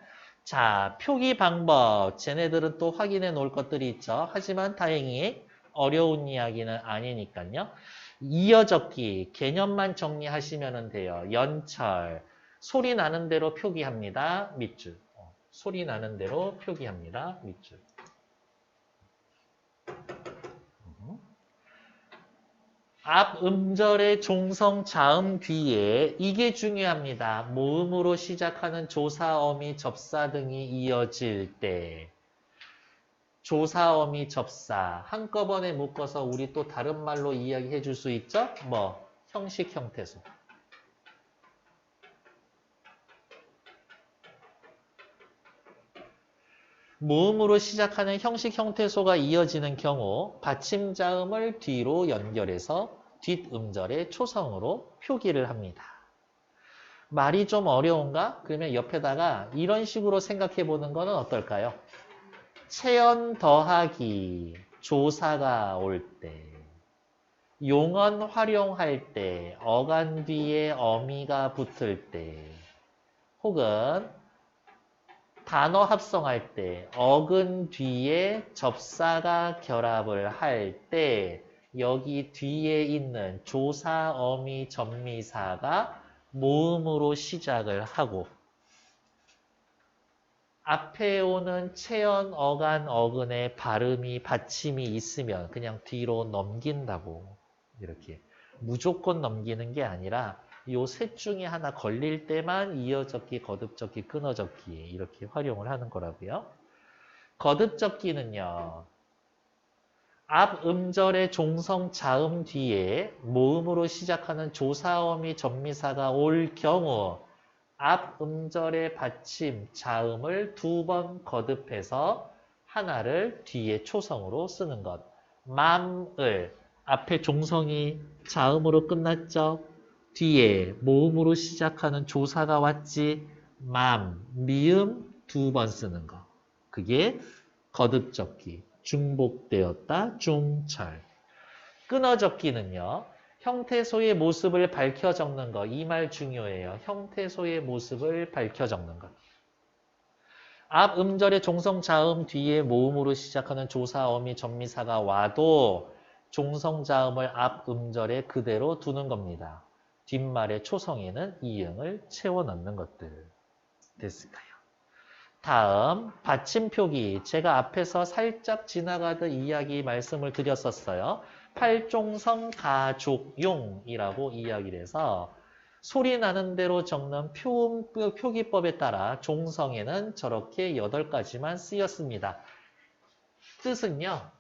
자, 표기 방법. 쟤네들은 또 확인해 놓을 것들이 있죠. 하지만 다행히 어려운 이야기는 아니니까요. 이어적기, 개념만 정리하시면 돼요. 연철, 소리 나는 대로 표기합니다. 밑줄. 소리 나는 대로 표기합니다. 밑줄. 앞 음절의 종성 자음 뒤에 이게 중요합니다. 모음으로 시작하는 조사어미 접사 등이 이어질 때 조사어미 접사 한꺼번에 묶어서 우리 또 다른 말로 이야기해 줄 수 있죠? 형식 형태소. 모음으로 시작하는 형식 형태소가 이어지는 경우 받침자음을 뒤로 연결해서 뒷음절의 초성으로 표기를 합니다. 말이 좀 어려운가? 그러면 옆에다가 이런 식으로 생각해 보는 거는 어떨까요? 체언 더하기 조사가 올 때, 용언 활용할 때, 어간 뒤에 어미가 붙을 때, 혹은 단어 합성할 때, 어근 뒤에 접사가 결합을 할 때, 여기 뒤에 있는 조사, 어미, 접미사가 모음으로 시작을 하고, 앞에 오는 체언, 어간, 어근에 발음이, 받침이 있으면 그냥 뒤로 넘긴다고. 이렇게. 무조건 넘기는 게 아니라 요 셋 중에 하나 걸릴 때만 이어적기, 거듭적기, 끊어적기 이렇게 활용을 하는 거라고요. 거듭적기는요. 앞 음절의 종성 자음 뒤에 모음으로 시작하는 조사어미 접미사가 올 경우 앞 음절의 받침 자음을 2번 거듭해서 하나를 뒤에 초성으로 쓰는 것. 맘을 앞에 종성이 자음으로 끝났죠. 뒤에 모음으로 시작하는 조사가 왔지. 맘, 미음 2번 쓰는 거. 그게 거듭적기. 중복되었다, 중철. 끊어적기는요. 형태소의 모습을 밝혀 적는 거. 이 말 중요해요. 형태소의 모습을 밝혀 적는 것. 앞 음절의 종성 자음 뒤에 모음으로 시작하는 조사, 어미, 접미사가 와도 종성 자음을 앞 음절에 그대로 두는 겁니다. 뒷말의 초성에는 이응을 채워 넣는 것들. 됐을까요? 다음 받침 표기. 제가 앞에서 살짝 지나가듯 이야기 말씀을 드렸었어요. 팔종성 가족용이라고 이야기를 해서 소리 나는 대로 적는 표기법에 따라 종성에는 저렇게 8가지만 쓰였습니다. 뜻은요.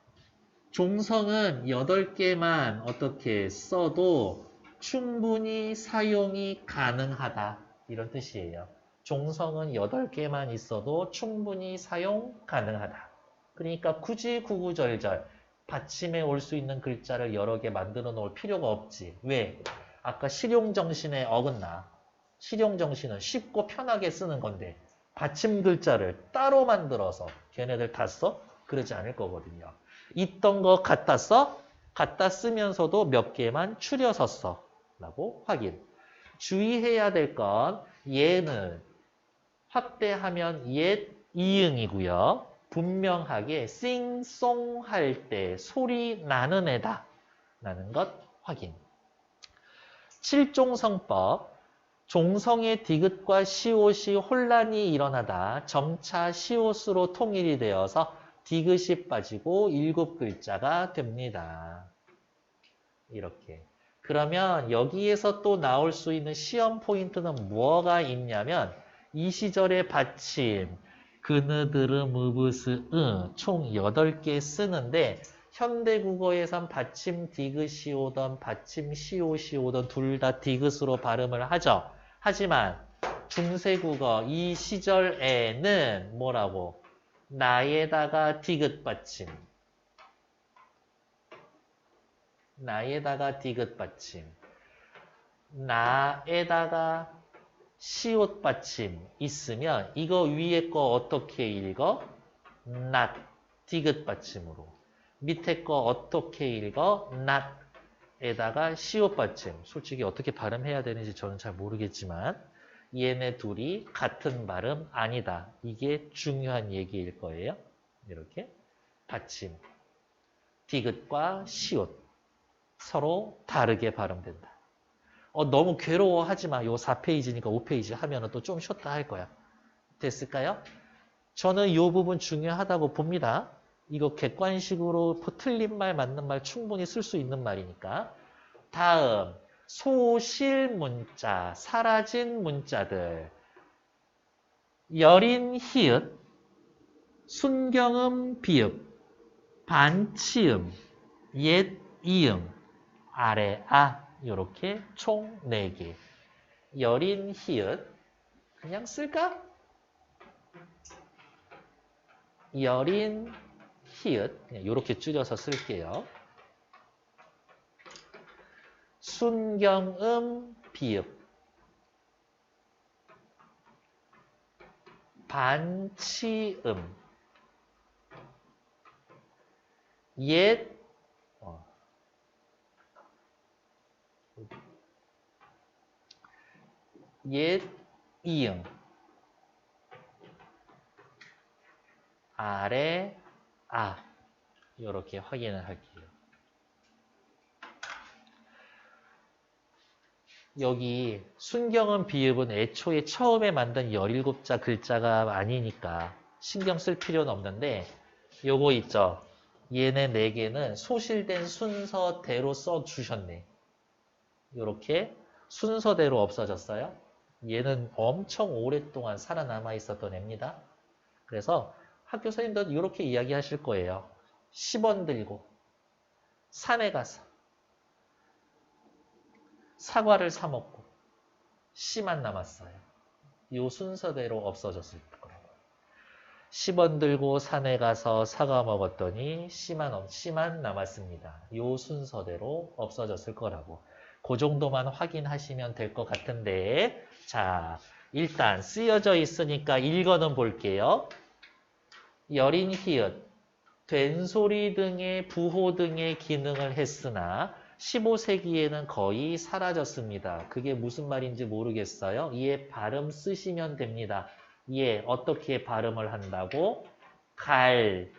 종성은 8개만 어떻게 써도 충분히 사용이 가능하다. 이런 뜻이에요. 종성은 8개만 있어도 충분히 사용 가능하다. 그러니까 굳이 구구절절 받침에 올 수 있는 글자를 여러 개 만들어 놓을 필요가 없지. 왜? 아까 실용정신에 어긋나. 실용정신은 쉽고 편하게 쓰는 건데 받침 글자를 따로 만들어서 걔네들 다 써? 그러지 않을 거거든요. 있던 거 갖다 써? 갖다 쓰면서도 몇 개만 추려서 써. 라고 확인. 주의해야 될 건 얘는 확대하면 옛 이응이고요. 분명하게 싱송 할 때 소리 나는 애다. 라는 것 확인. 7종성법. 종성의 디귿과 시옷이 혼란이 일어나다 점차 시옷으로 통일이 되어서 디귿이 빠지고 7글자가 됩니다. 이렇게. 그러면 여기에서 또 나올 수 있는 시험 포인트는 뭐가 있냐면 이 시절의 받침, 그느드름, 으브스, 총 8개 쓰는데 현대국어에선 받침 디귿이 오던 받침 시옷이 오던 둘 다 디귿으로 발음을 하죠. 하지만 중세국어 이 시절에는 뭐라고? 나에다가 디귿 받침. 나에다가 디귿 받침. 나에다가 시옷 받침 있으면 이거 위에 거 어떻게 읽어? not, 디귿 받침으로. 밑에 거 어떻게 읽어? not에다가 시옷 받침. 솔직히 어떻게 발음해야 되는지 저는 잘 모르겠지만 얘네 둘이 같은 발음 아니다. 이게 중요한 얘기일 거예요. 이렇게 받침. 디귿과 시옷. 서로 다르게 발음된다. 너무 괴로워하지 마. 요 4페이지니까 5페이지 하면 또 좀 쉬었다 할 거야. 됐을까요? 저는 이 부분 중요하다고 봅니다. 이거 객관식으로 틀린 말, 맞는 말 충분히 쓸 수 있는 말이니까. 다음, 소실 문자, 사라진 문자들. 여린 히읗, 순경음 비읍, 반치음, 옛 이응, 아래 아. 이렇게 총 4개. 여린 히읗 그냥 쓸까? 여린, 히읗. 그냥 이렇게 줄여서 쓸게요. 순경음, 비읍. 반치음. 옛, 옛, 이응. 아래, 아. 이렇게 확인을 할게요. 여기 순경음 비읍은 애초에 처음에 만든 17자 글자가 아니니까 신경 쓸 필요는 없는데 요거 있죠. 얘네 4개는 소실된 순서대로 써주셨네. 요렇게 순서대로 없어졌어요. 얘는 엄청 오랫동안 살아남아 있었던 애입니다. 그래서 학교 선생님도 이렇게 이야기하실 거예요. 10원 들고 산에 가서 사과를 사 먹고 씨만 남았어요. 이 순서대로 없어졌을 거라고. 10원 들고 산에 가서 사과 먹었더니 씨만 남았습니다. 이 순서대로 없어졌을 거라고. 그 정도만 확인하시면 될 것 같은데, 자, 일단 쓰여져 있으니까 읽어는 볼게요. 여린 히읗, 된소리 등의 부호 등의 기능을 했으나 15세기에는 거의 사라졌습니다. 그게 무슨 말인지 모르겠어요. 얘 발음 쓰시면 됩니다. 얘 어떻게 발음을 한다고? 갈,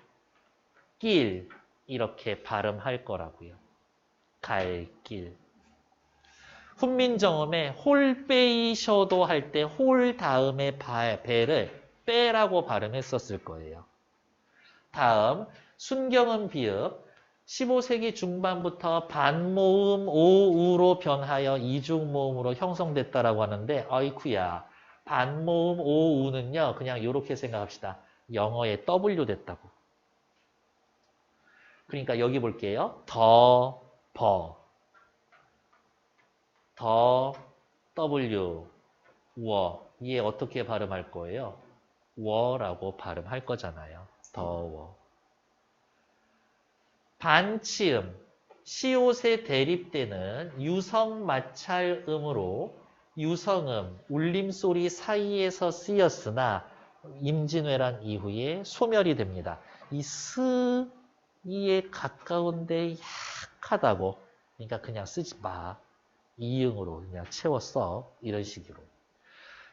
길 이렇게 발음할 거라고요. 갈, 길. 훈민정음에 홀 빼이셔도 할 때 홀 다음에 배를 빼라고 발음했었을 거예요. 다음 순경음 비읍 15세기 중반부터 반모음 오우로 변하여 이중모음으로 형성됐다라고 하는데 아이쿠야 반모음 오우는요 그냥 이렇게 생각합시다. 영어에 W 됐다고. 그러니까 여기 볼게요. 더, W, 얘 어떻게 발음할 거예요? 워라고 발음할 거잖아요. 더워. 반치음, 시옷에 대립되는 유성 마찰음으로 유성음, 울림소리 사이에서 쓰였으나 임진왜란 이후에 소멸이 됩니다. 이 스이에 가까운데 약하다고. 그러니까 그냥 쓰지 마. 이응으로 그냥 채워 써. 이런 식으로.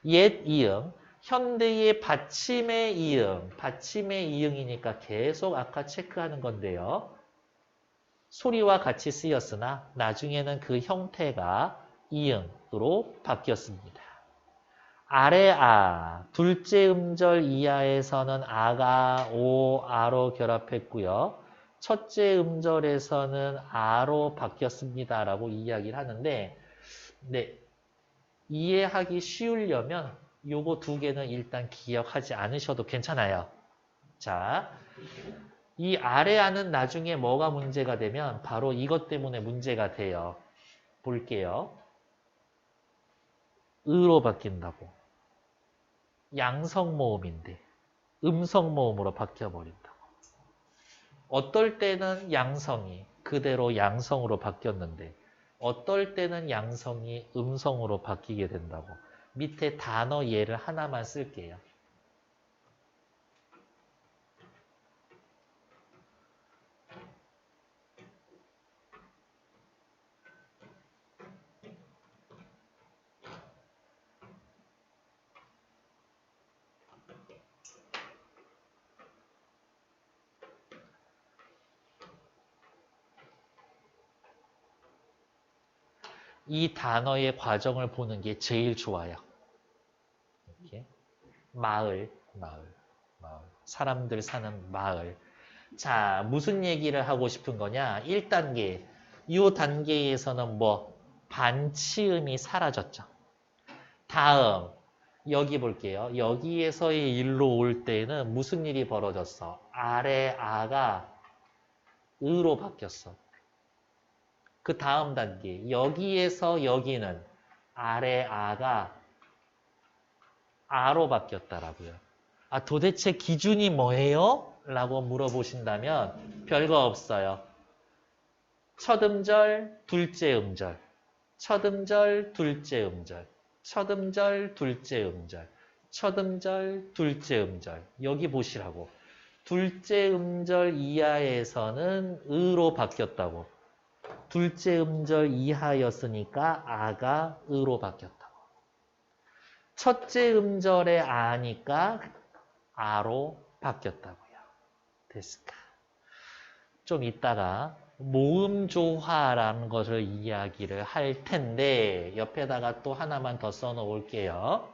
옛 이응, 현대의 받침의 이응. 받침의 이응이니까 계속 아까 체크하는 건데요. 소리와 같이 쓰였으나 나중에는 그 형태가 이응으로 바뀌었습니다. 아래 아, 둘째 음절 이하에서는 아가 오, 아로 결합했고요. 첫째 음절에서는 아로 바뀌었습니다. 라고 이야기를 하는데 네, 이해하기 쉬우려면 요거 2개는 일단 기억하지 않으셔도 괜찮아요. 자, 이 아래 아는 나중에 뭐가 문제가 되면 바로 이것 때문에 문제가 돼요. 볼게요. 으로 바뀐다고. 양성모음인데 음성모음으로 바뀌어버린다고. 어떨 때는 양성이 그대로 양성으로 바뀌었는데 어떨 때는 양성이 음성으로 바뀌게 된다고. 밑에 단어 예를 하나만 쓸게요. 이 단어의 과정을 보는 게 제일 좋아요. 이렇게. 마을. 사람들 사는 마을. 자, 무슨 얘기를 하고 싶은 거냐? 1단계. 이 단계에서는 뭐? 반치음이 사라졌죠. 다음. 여기 볼게요. 여기에서의 일로 올 때는 무슨 일이 벌어졌어? 아래 아가 으로 바뀌었어. 그 다음 단계. 여기에서 여기는 아래 아가 아로 바뀌었다라고요. 아, 도대체 기준이 뭐예요? 라고 물어보신다면 별거 없어요. 첫 음절, 둘째 음절. 첫 음절, 둘째 음절. 첫 음절, 둘째 음절. 첫 음절, 둘째 음절. 여기 보시라고. 둘째 음절 이하에서는 으로 바뀌었다고. 둘째 음절 이하였으니까 아가 으로 바뀌었다고. 첫째 음절에 아니까 아로 바뀌었다고요. 됐을까? 좀 이따가 모음조화라는 것을 이야기를 할 텐데 옆에다가 또 하나만 더 써놓을게요.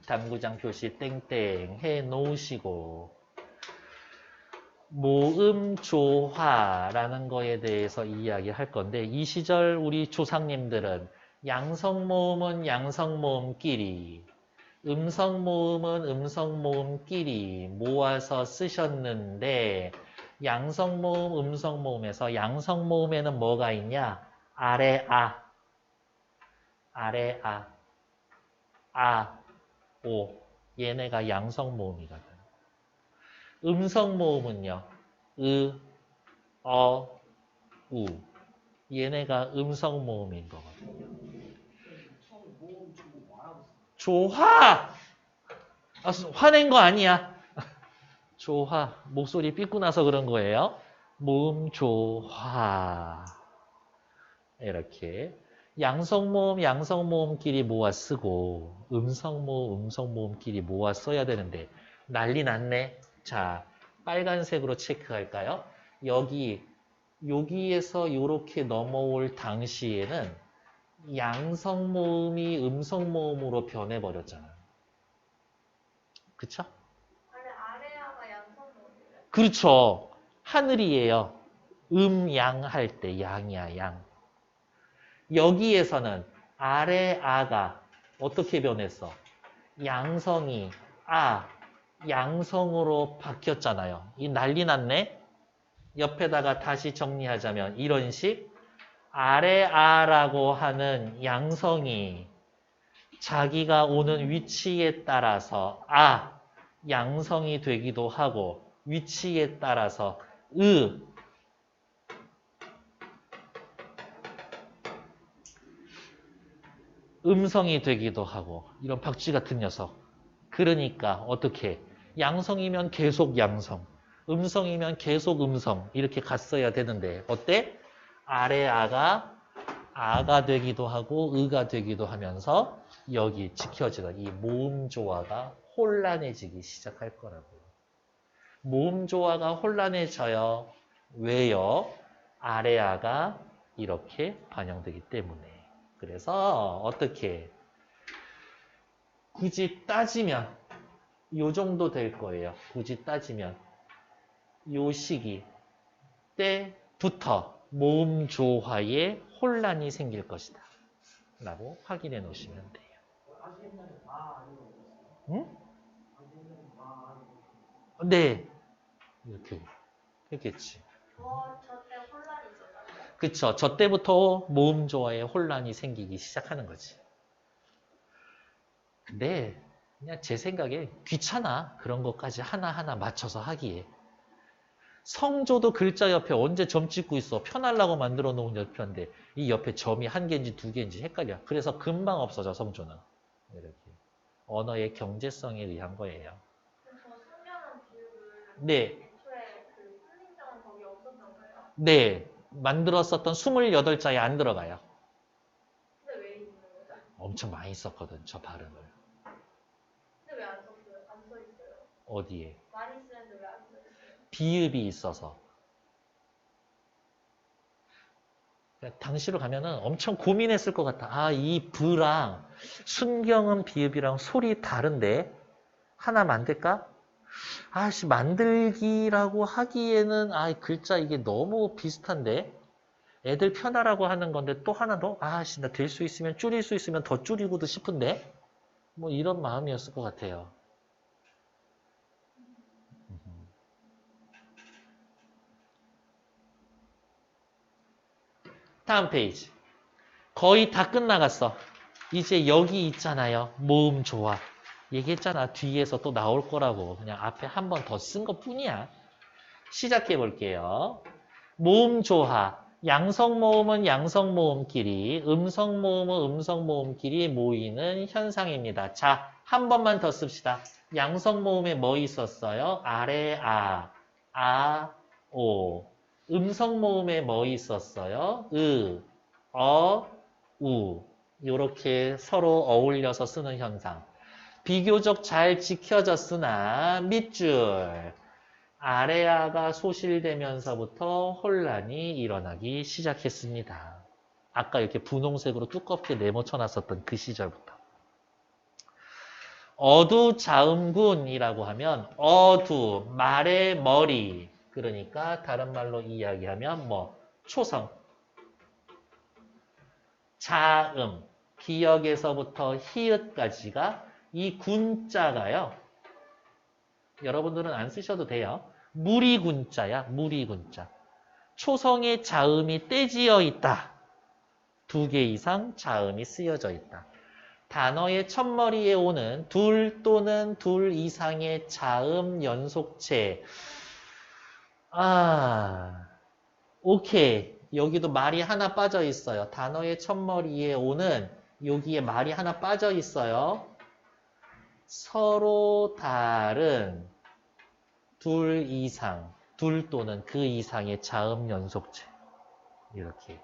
당구장 표시 땡땡 해놓으시고 모음조화라는 거에 대해서 이야기할 건데 이 시절 우리 조상님들은 양성모음은 양성모음끼리 음성모음은 음성모음끼리 모아서 쓰셨는데 양성모음, 음성모음에서 양성모음에는 뭐가 있냐? 아래 아, 아래 아, 아, 오. 얘네가 양성모음이거든. 음성모음은요. 으, 어, 우. 얘네가 음성모음인 거거든요. 조화! 아, 화낸 거 아니야. 조화. 목소리 삐꾸 나서 그런 거예요. 모음 조화. 이렇게. 양성모음, 양성모음끼리 모아 쓰고 음성모음, 음성모음끼리 모아 써야 되는데 난리 났네. 자, 빨간색으로 체크할까요? 여기에서 이렇게 넘어올 당시에는 양성모음이 음성모음으로 변해버렸잖아요. 그쵸? 아래아가 양성모음이래. 그렇죠. 하늘이에요. 양 할 때 양이야, 양. 여기에서는 아래 아가 어떻게 변했어? 양성이 양성으로 바뀌었잖아요. 이 난리 났네? 옆에다가 다시 정리하자면 이런 식 아래 아라고 하는 양성이 자기가 오는 위치에 따라서 양성이 되기도 하고 위치에 따라서 음성이 되기도 하고 이런 박쥐 같은 녀석. 그러니까 어떻게 양성이면 계속 양성, 음성이면 계속 음성 이렇게 갔어야 되는데 어때? 아래 아가 되기도 하고 의가 되기도 하면서 여기 지켜지던 이 모음 조화가 혼란해지기 시작할 거라고요. 모음 조화가 혼란해져요. 왜요? 아래 아가 이렇게 반영되기 때문에. 그래서 어떻게 굳이 따지면 요 정도 될 거예요. 굳이 따지면 요 시기 때부터 모음 조화에 혼란이 생길 것이다. 라고 확인해 놓으시면 돼요. 응? 네. 이렇게 했겠지. 저때 혼란이 있었다고요? 그쵸. 저 때부터 모음 조화에 혼란이 생기기 시작하는 거지. 근데 그냥 제 생각에 귀찮아. 그런 것까지 하나하나 맞춰서 하기에. 성조도 글자 옆에 언제 점 찍고 있어. 편하려고 만들어 놓은 옆인데 이 옆에 점이 한 개인지 두 개인지 헷갈려. 그래서 금방 없어져 성조는. 이렇게. 언어의 경제성에 의한 거예요. 그럼 저 숙련한 비율을 네. 애초에 그 선생님은 거기 없었던 거예요? 네. 만들었었던 28자에 안 들어가요. 근데 왜 있는 거죠? 엄청 많이 썼거든, 저 발음을. 근데 왜 안 썼어요? 안 써 있어요? 어디에? 많이 쓰는데 왜 안 써 있어요? 비읍이 있어서. 그러니까 당시로 가면은 엄청 고민했을 것 같아. 이 브랑 순경은 비읍이랑 소리 다른데 하나 만들까? 만들기라고 하기에는 글자 이게 너무 비슷한데 애들 편하라고 하는 건데 또 하나 더? 나 될 수 있으면 줄일 수 있으면 더 줄이고도 싶은데 뭐 이런 마음이었을 것 같아요. 다음 페이지. 거의 다 끝나갔어. 이제 여기 있잖아요. 모음 조화. 얘기했잖아. 뒤에서 또 나올 거라고. 그냥 앞에 한 번 더 쓴 것 뿐이야. 시작해 볼게요. 모음 조화. 양성 모음은 양성 모음끼리, 음성 모음은 음성 모음끼리 모이는 현상입니다. 자, 한 번만 더 씁시다. 양성 모음에 뭐 있었어요? 아래 아, 오. 음성 모음에 뭐 있었어요? 우. 이렇게 서로 어울려서 쓰는 현상. 비교적 잘 지켜졌으나 밑줄. 아래아가 소실되면서부터 혼란이 일어나기 시작했습니다. 아까 이렇게 분홍색으로 두껍게 네모쳐놨었던 그 시절부터. 어두자음군이라고 하면 어두, 말의 머리. 그러니까 다른 말로 이야기하면 뭐 초성, 자음, 기역에서부터 히읗까지가 이 군자가요. 여러분들은 안 쓰셔도 돼요. 무리군자야, 무리군자. 초성의 자음이 떼지어 있다. 2개 이상 자음이 쓰여져 있다. 단어의 첫머리에 오는 둘 또는 둘 이상의 자음 연속체. 오케이. 여기도 말이 하나 빠져 있어요. 단어의 첫머리에 오는 여기에 말이 하나 빠져 있어요. 서로 다른 둘 이상, 둘 또는 그 이상의 자음 연속체. 이렇게.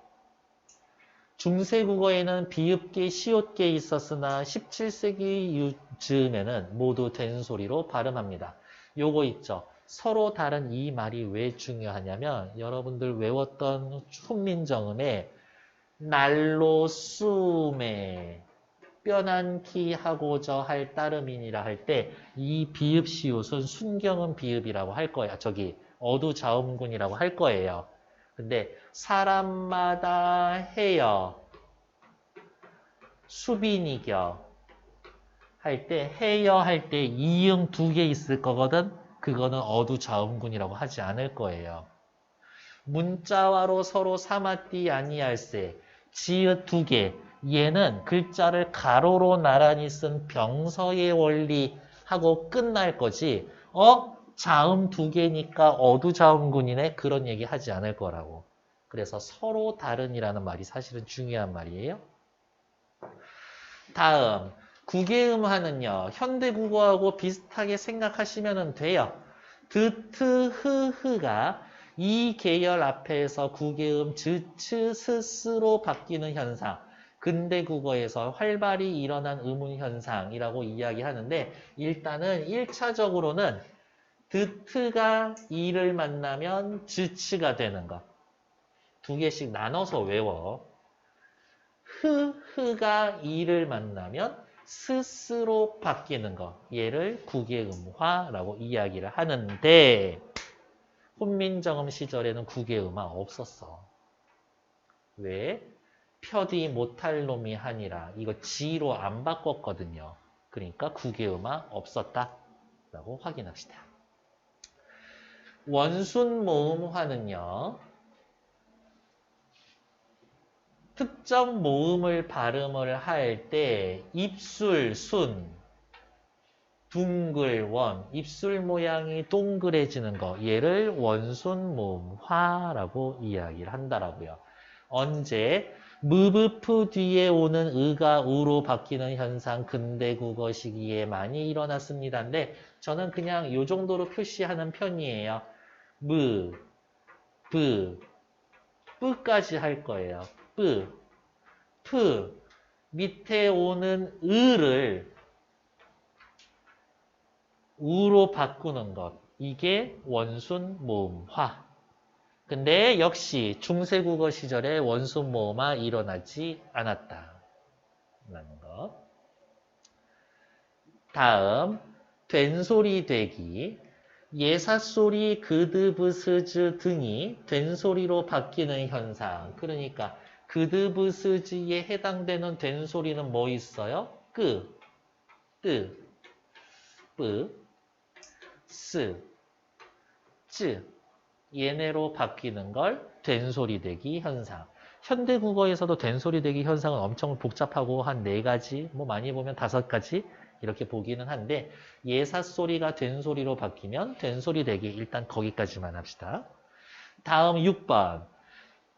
중세국어에는 비읍계, 시옷계 있었으나 17세기 즈음에는 모두 된소리로 발음합니다. 요거 있죠. 서로 다른 이 말이 왜 중요하냐면 여러분들 외웠던 훈민정음에 날로 쑤매 뼈난키 하고저 할 따름이니라 할 때 이 비읍 시옷은 순경음 비읍이라고 할 거예요. 저기 어두자음군이라고 할 거예요. 근데 사람마다 해여 수빈이겨 할 때 해여 할 때 이응 2개 있을 거거든. 그거는 어두자음군이라고 하지 않을 거예요. 문자와로 서로 삼았디 아니할세 지읒 2개 얘는 글자를 가로로 나란히 쓴 병서의 원리 하고 끝날 거지. 자음 2개니까 어두자음군이네. 그런 얘기 하지 않을 거라고. 그래서 서로 다른이라는 말이 사실은 중요한 말이에요. 다음, 구개음화는요. 현대국어하고 비슷하게 생각하시면 돼요. 드트, 흐가 이 계열 앞에서 구개음 즈, 츠, 스스로 바뀌는 현상. 근대 국어에서 활발히 일어난 의문 현상이라고 이야기하는데 일단은 1차적으로는 드트가 이를 만나면 즈츠가 되는 것. 2개씩 나눠서 외워. 흐가 이를 만나면 스스로 바뀌는 것. 얘를 구개음화라고 이야기를 하는데 훈민정음 시절에는 구개음화 없었어. 왜? 펴디 못할 놈이 하니라. 이거 지로 안 바꿨거든요. 그러니까 구개음화 없었다라고 확인합시다. 원순모음화는요. 특정 모음을 발음을 할 때 입술, 순, 둥글, 원, 입술 모양이 동그래지는 거. 얘를 원순모음화라고 이야기를 한다라고요. 언제? 무브프 뒤에 오는 의가 우로 바뀌는 현상 근대 국어 시기에 많이 일어났습니다. 근데 저는 그냥 이 정도로 표시하는 편이에요. 무, 브, 뿌까지 할 거예요. 뿌, 프, 밑에 오는 의를 우로 바꾸는 것. 이게 원순 모음화. 근데 역시 중세국어 시절에 원순 모음화 일어나지 않았다. 라는 것. 다음, 된소리 되기. 예사소리, 그드브스즈 등이 된소리로 바뀌는 현상. 그러니까 그드브스즈에 해당되는 된소리는 뭐 있어요? 끄, 뜨, 뿌, 스, 쯔. 얘네로 바뀌는 걸 된소리 되기 현상. 현대 국어에서도 된소리 되기 현상은 엄청 복잡하고 한 4가지, 뭐 많이 보면 5가지 이렇게 보기는 한데 예사소리가 된소리로 바뀌면 된소리 되기 일단 거기까지만 합시다. 다음 6번.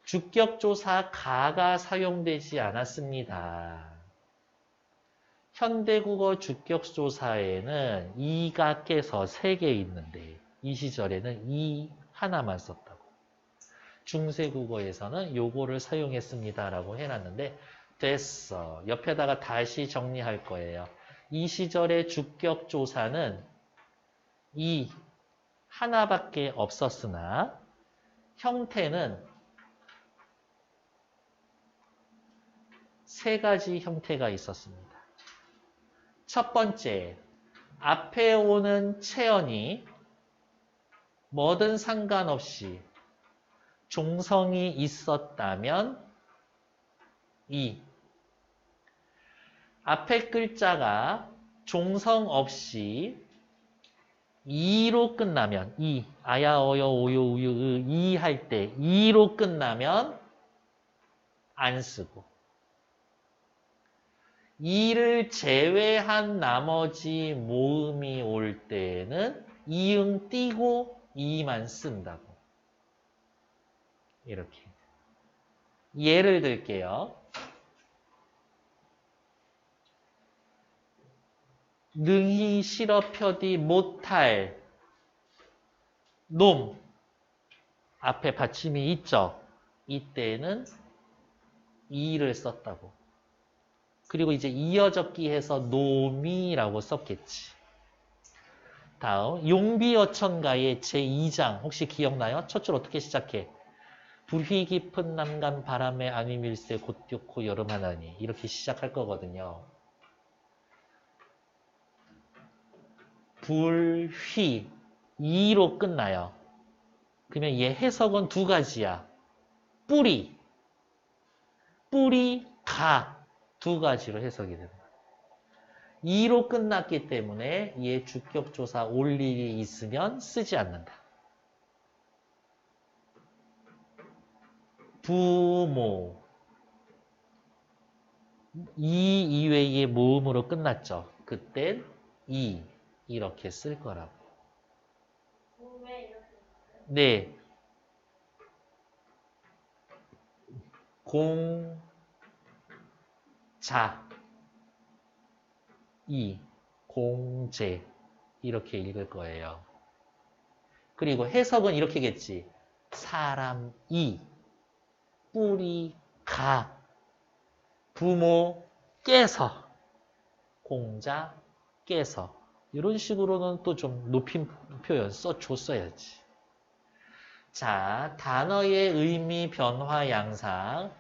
주격조사 가가 사용되지 않았습니다. 현대국어 주격조사에는 이가 깨서 3개 있는데 이 시절에는 이 하나만 썼다고. 중세국어에서는 요거를 사용했습니다라고 해놨는데 됐어. 옆에다가 다시 정리할 거예요. 이 시절의 주격조사는 이 하나밖에 없었으나 형태는 3가지 형태가 있었습니다. 첫 번째, 앞에 오는 체언이 뭐든 상관없이 종성이 있었다면 이. 앞에 글자가 종성 없이 이로 끝나면 이. 아야, 어여, 오요, 우유, 이 할 때 이로 끝나면 안 쓰고 이를 제외한 나머지 모음이 올 때에는 이응 띄고 이만 쓴다고. 이렇게. 예를 들게요. 능히 실어 펴디 못할 놈. 앞에 받침이 있죠. 이때는 이를 썼다고. 그리고 이제 이어적기 해서 놈이라고 썼겠지. 다음 용비어천가의 제2장 혹시 기억나요? 첫 줄 어떻게 시작해? 불휘 깊은 남간 바람에 안위밀세 곧듀고 여름하나니 이렇게 시작할 거거든요. 불휘 이로 끝나요. 그러면 얘 해석은 2가지야. 뿌리 가 2가지로 해석이 됩니다. 2로 끝났기 때문에 얘 주격조사 올 일이 있으면 쓰지 않는다. 부모 이 이외의 모음으로 끝났죠. 그땐 이 이렇게 쓸 거라고. 왜 이렇게 있어요? 네. 공자 이 공제 이렇게 읽을 거예요. 그리고 해석은 이렇게겠지. 사람이 뿌리가 부모께서 공자께서 이런 식으로는 또 좀 높임 표현 써줬어야지. 자, 단어의 의미 변화 양상.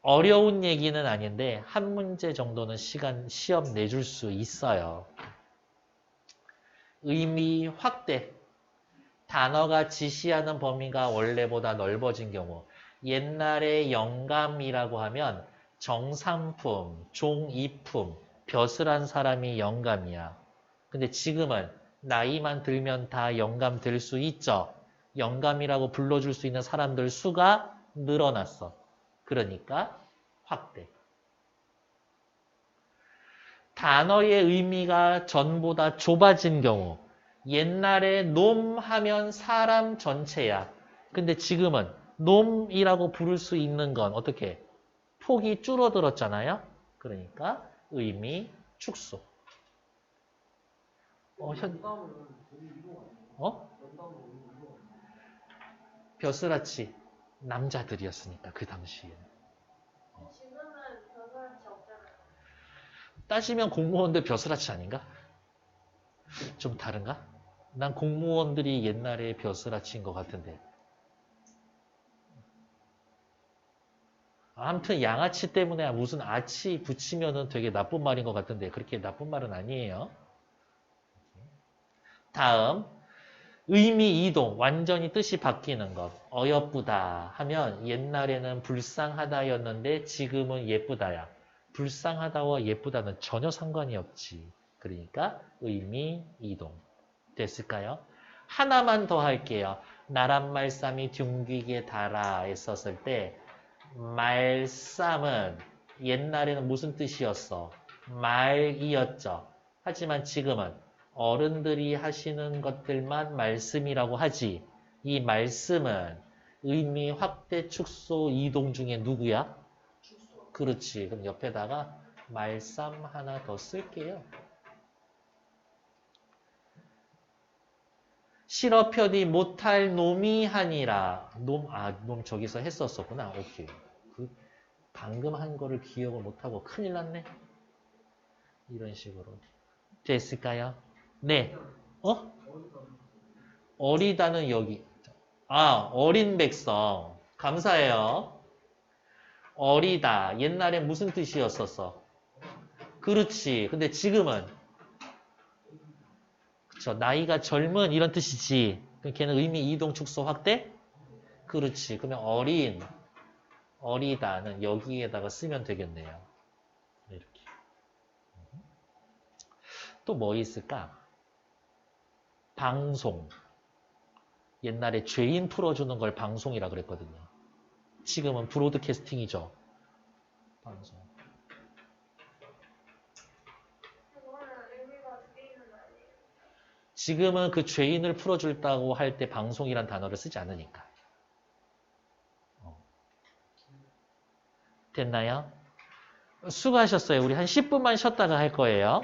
어려운 얘기는 아닌데 한 문제 정도는 시험 내줄 수 있어요. 의미 확대. 단어가 지시하는 범위가 원래보다 넓어진 경우. 옛날에 영감이라고 하면 정삼품, 종이품, 벼슬한 사람이 영감이야. 근데 지금은 나이만 들면 다 영감 될 수 있죠. 영감이라고 불러줄 수 있는 사람들 수가 늘어났어. 그러니까 확대. 단어의 의미가 전보다 좁아진 경우. 옛날에 놈 하면 사람 전체야. 근데 지금은 놈이라고 부를 수 있는 건 어떻게? 폭이 줄어들었잖아요. 그러니까 의미 축소. 벼슬아치 남자들이었으니까 그 당시에. 지금은 벼슬아치 없잖아요. 따지면 공무원들 벼슬아치 아닌가? 좀 다른가? 난 공무원들이 옛날에 벼슬아치인 것 같은데. 아무튼 양아치 때문에 무슨 아치 붙이면은 되게 나쁜 말인 것 같은데 그렇게 나쁜 말은 아니에요. 다음 의미 이동, 완전히 뜻이 바뀌는 것. 어여쁘다 하면 옛날에는 불쌍하다였는데 지금은 예쁘다야. 불쌍하다와 예쁘다는 전혀 상관이 없지. 그러니까 의미 이동. 됐을까요? 하나만 더 할게요. 나란 말씀이 둥기게 달아 했었을 때 말씀은 옛날에는 무슨 뜻이었어? 말이었죠. 하지만 지금은 어른들이 하시는 것들만 말씀이라고 하지. 이 말씀은 의미 확대, 축소, 이동 중에 누구야? 그렇지. 그럼 옆에다가 말쌈 하나 더 쓸게요. 실어 편이 못할 놈이 하니라. 놈 저기서 했었었구나. 오케이. 방금 한 거를 기억을 못하고 큰일 났네. 이런 식으로. 됐을까요? 네. 어? 어리다는 여기. 어린 백성. 감사해요. 어리다. 옛날에 무슨 뜻이었었어? 그렇지. 근데 지금은 그쵸. 나이가 젊은 이런 뜻이지. 그럼 걔는 의미 이동 축소 확대? 그렇지. 그러면 어리다는 여기에다가 쓰면 되겠네요. 이렇게. 또 뭐 있을까? 방송. 옛날에 죄인 풀어주는 걸 방송이라 그랬거든요. 지금은 브로드캐스팅이죠. 방송. 그거는 의미가 두 개 있는 거 아니에요? 지금은 그 죄인을 풀어준다고 할 때 방송이란 단어를 쓰지 않으니까. 됐나요? 수고하셨어요. 우리 한 10분만 쉬었다가 할 거예요.